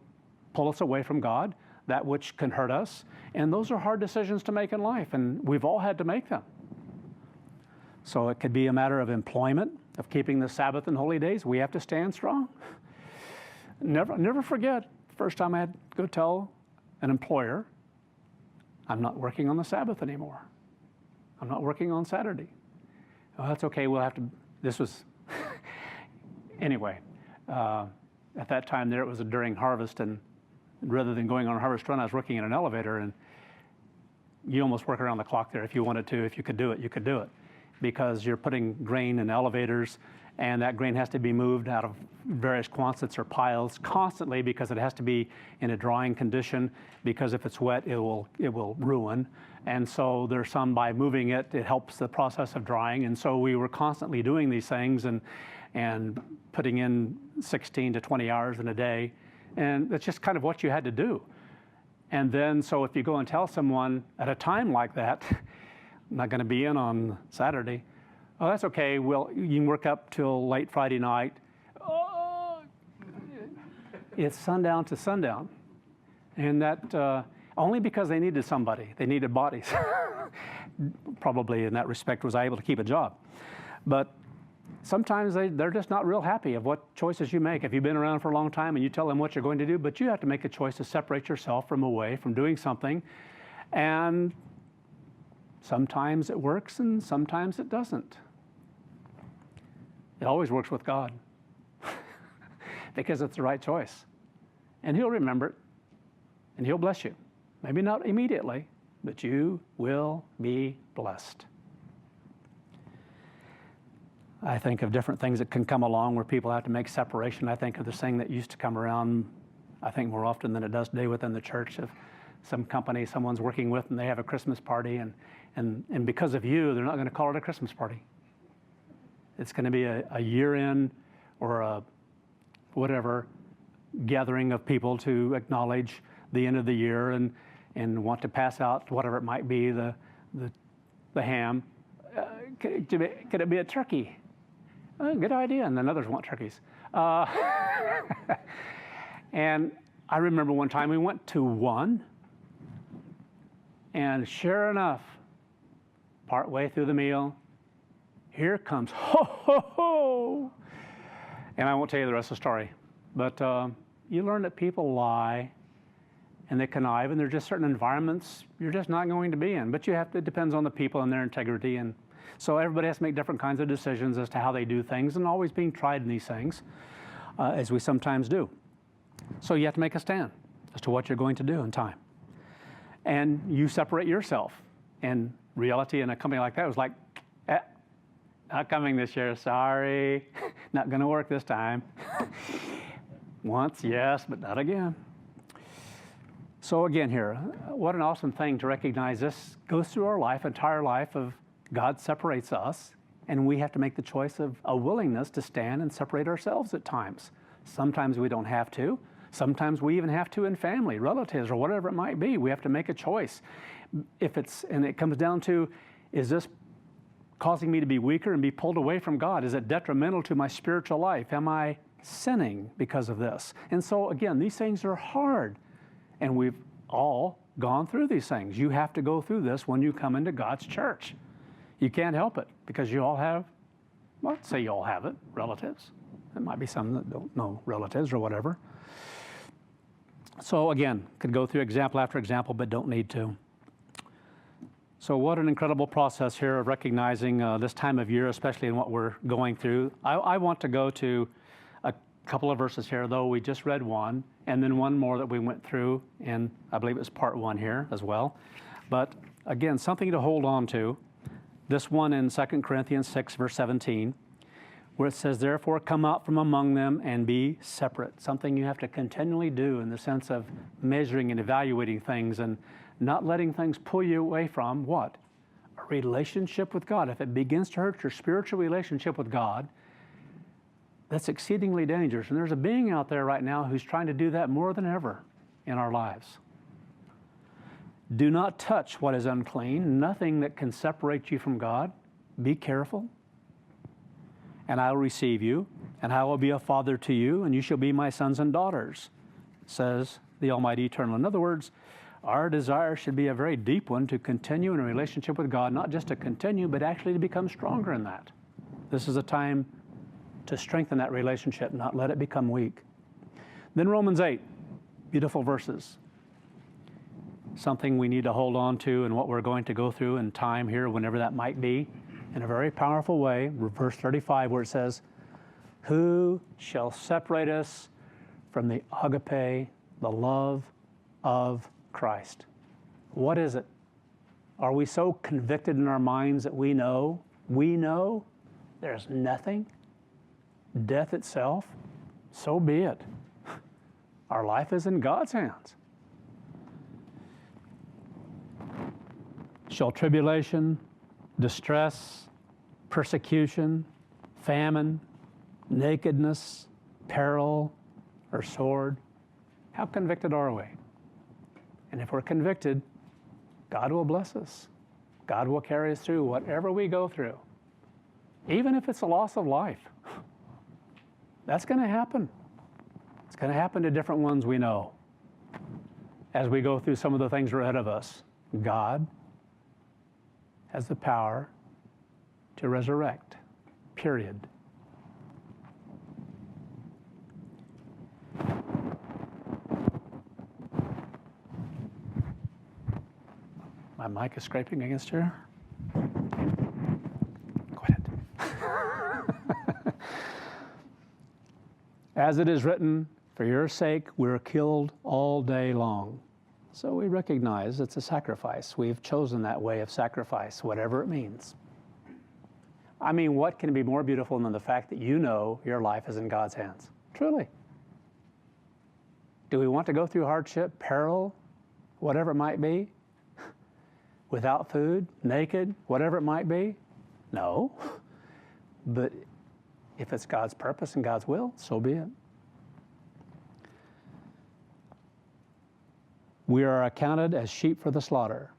pull us away from God, that which can hurt us. And those are hard decisions to make in life, and we've all had to make them. So it could be a matter of employment, of keeping the Sabbath and holy days. We have to stand strong. Never forget, the first time I had to go tell an employer, I'm not working on the Sabbath anymore. I'm not working on Saturday. Oh, that's okay, we'll have to, this was, anyway, at that time there it was during harvest, and rather than going on a harvest run, I was working in an elevator, and you almost work around the clock there if you wanted to. If you could do it, you could do it, because you're putting grain in elevators, and that grain has to be moved out of various quantits or piles constantly, because it has to be in a drying condition, because if it's wet, it will ruin. And so there's some, by moving it, it helps the process of drying. And so we were constantly doing these things and putting in 16 to 20 hours in a day. And that's just kind of what you had to do. And then, so if you go and tell someone at a time like that, I'm not going to be in on Saturday, oh, that's okay, well, you can work up till late Friday night. Oh, it's sundown to sundown. And that, only because they needed somebody, they needed bodies. Probably in that respect was I able to keep a job. But sometimes they're just not real happy of what choices you make. If you've been around for a long time and you tell them what you're going to do, but you have to make a choice to separate yourself from doing something. And sometimes it works and sometimes it doesn't. It always works with God because it's the right choice. And He'll remember it and He'll bless you. Maybe not immediately, but you will be blessed. I think of different things that can come along where people have to make separation. I think of this thing that used to come around I think more often than it does today within the church. If some company someone's working with and they have a Christmas party, and because of you, they're not going to call it a Christmas party. It's going to be a year-end or a whatever gathering of people to acknowledge the end of the year and want to pass out whatever it might be, the ham. Could it be a turkey? Oh, good idea. And then others want turkeys. And I remember one time we went to one, and sure enough, partway through the meal, here comes ho, ho, ho. And I won't tell you the rest of the story, but you learn that people lie and they connive, and there's just certain environments you're just not going to be in. But it depends on the people and their integrity. And so everybody has to make different kinds of decisions as to how they do things, and always being tried in these things, as we sometimes do. So you have to make a stand as to what you're going to do in time. And you separate yourself. And reality in a company like that was like, not coming this year, sorry, not going to work this time. Once, yes, but not again. So again here, what an awesome thing to recognize this goes through our life, entire life of God separates us, and we have to make the choice of a willingness to stand and separate ourselves at times. Sometimes we don't have to. Sometimes we even have to in family, relatives, or whatever it might be. We have to make a choice. And it comes down to, is this causing me to be weaker and be pulled away from God? Is it detrimental to my spiritual life? Am I sinning because of this? And so again, these things are hard. And we've all gone through these things. You have to go through this when you come into God's church. You can't help it because you all have, well, say you all have it, relatives. There might be some that don't know relatives or whatever. So again, could go through example after example, but don't need to. So what an incredible process here of recognizing this time of year, especially in what we're going through. I want to go to a couple of verses here, though we just read one, and then one more that we went through, and I believe it was part 1 here as well. But again, something to hold on to. This one in 2 Corinthians 6, verse 17, where it says, therefore come out from among them and be separate. Something you have to continually do in the sense of measuring and evaluating things and not letting things pull you away from what? A relationship with God. If it begins to hurt your spiritual relationship with God, that's exceedingly dangerous. And there's a being out there right now who's trying to do that more than ever in our lives. Do not touch what is unclean, nothing that can separate you from God. Be careful. And I will receive you, and I will be a father to you, and you shall be my sons and daughters, says the Almighty Eternal. In other words, our desire should be a very deep one to continue in a relationship with God, not just to continue, but actually to become stronger in that. This is a time to strengthen that relationship, not let it become weak. Then Romans 8, beautiful verses. Something we need to hold on to and what we're going to go through in time here, whenever that might be, in a very powerful way. Verse 35, where it says, who shall separate us from the agape, the love of Christ? What is it? Are we so convicted in our minds that we know there's nothing? Death itself, so be it. Our life is in God's hands. Shall tribulation, distress, persecution, famine, nakedness, peril, or sword? How convicted are we? And if we're convicted, God will bless us. God will carry us through whatever we go through, even if it's a loss of life. That's going to happen. It's going to happen to different ones we know. As we go through some of the things that are ahead of us, God has the power to resurrect, period. My mic is scraping against here. Quit it. As it is written, for your sake we're killed all day long. So we recognize it's a sacrifice. We've chosen that way of sacrifice, whatever it means. I mean, what can be more beautiful than the fact that you know your life is in God's hands? Truly. Do we want to go through hardship, peril, whatever it might be? Without food, naked, whatever it might be? No. But if it's God's purpose and God's will, so be it. We are accounted as sheep for the slaughter.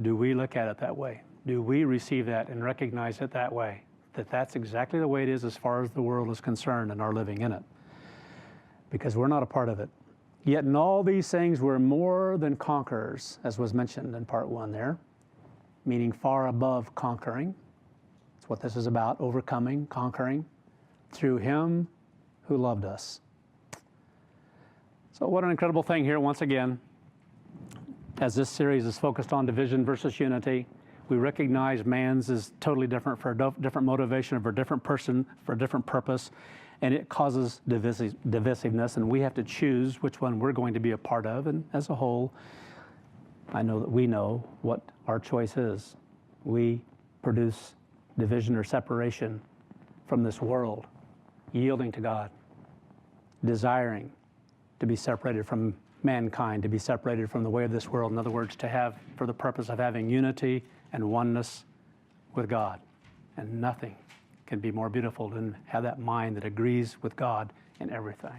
Do we look at it that way? Do we receive that and recognize it that way? That that's exactly the way it is as far as the world is concerned and our living in it. Because we're not a part of it. Yet in all these things we're more than conquerors, as was mentioned in part 1 there, meaning far above conquering. That's what this is about, overcoming, conquering, through Him who loved us. So what an incredible thing here once again. As this series is focused on division versus unity, we recognize man's is totally different for a different motivation, for a different person, for a different purpose, and it causes divisiveness, and we have to choose which one we're going to be a part of. And as a whole, I know that we know what our choice is. We produce division or separation from this world, yielding to God, desiring to be separated from mankind, to be separated from the way of this world. In other words, to have, for the purpose of having unity and oneness with God. And nothing can be more beautiful than have that mind that agrees with God in everything.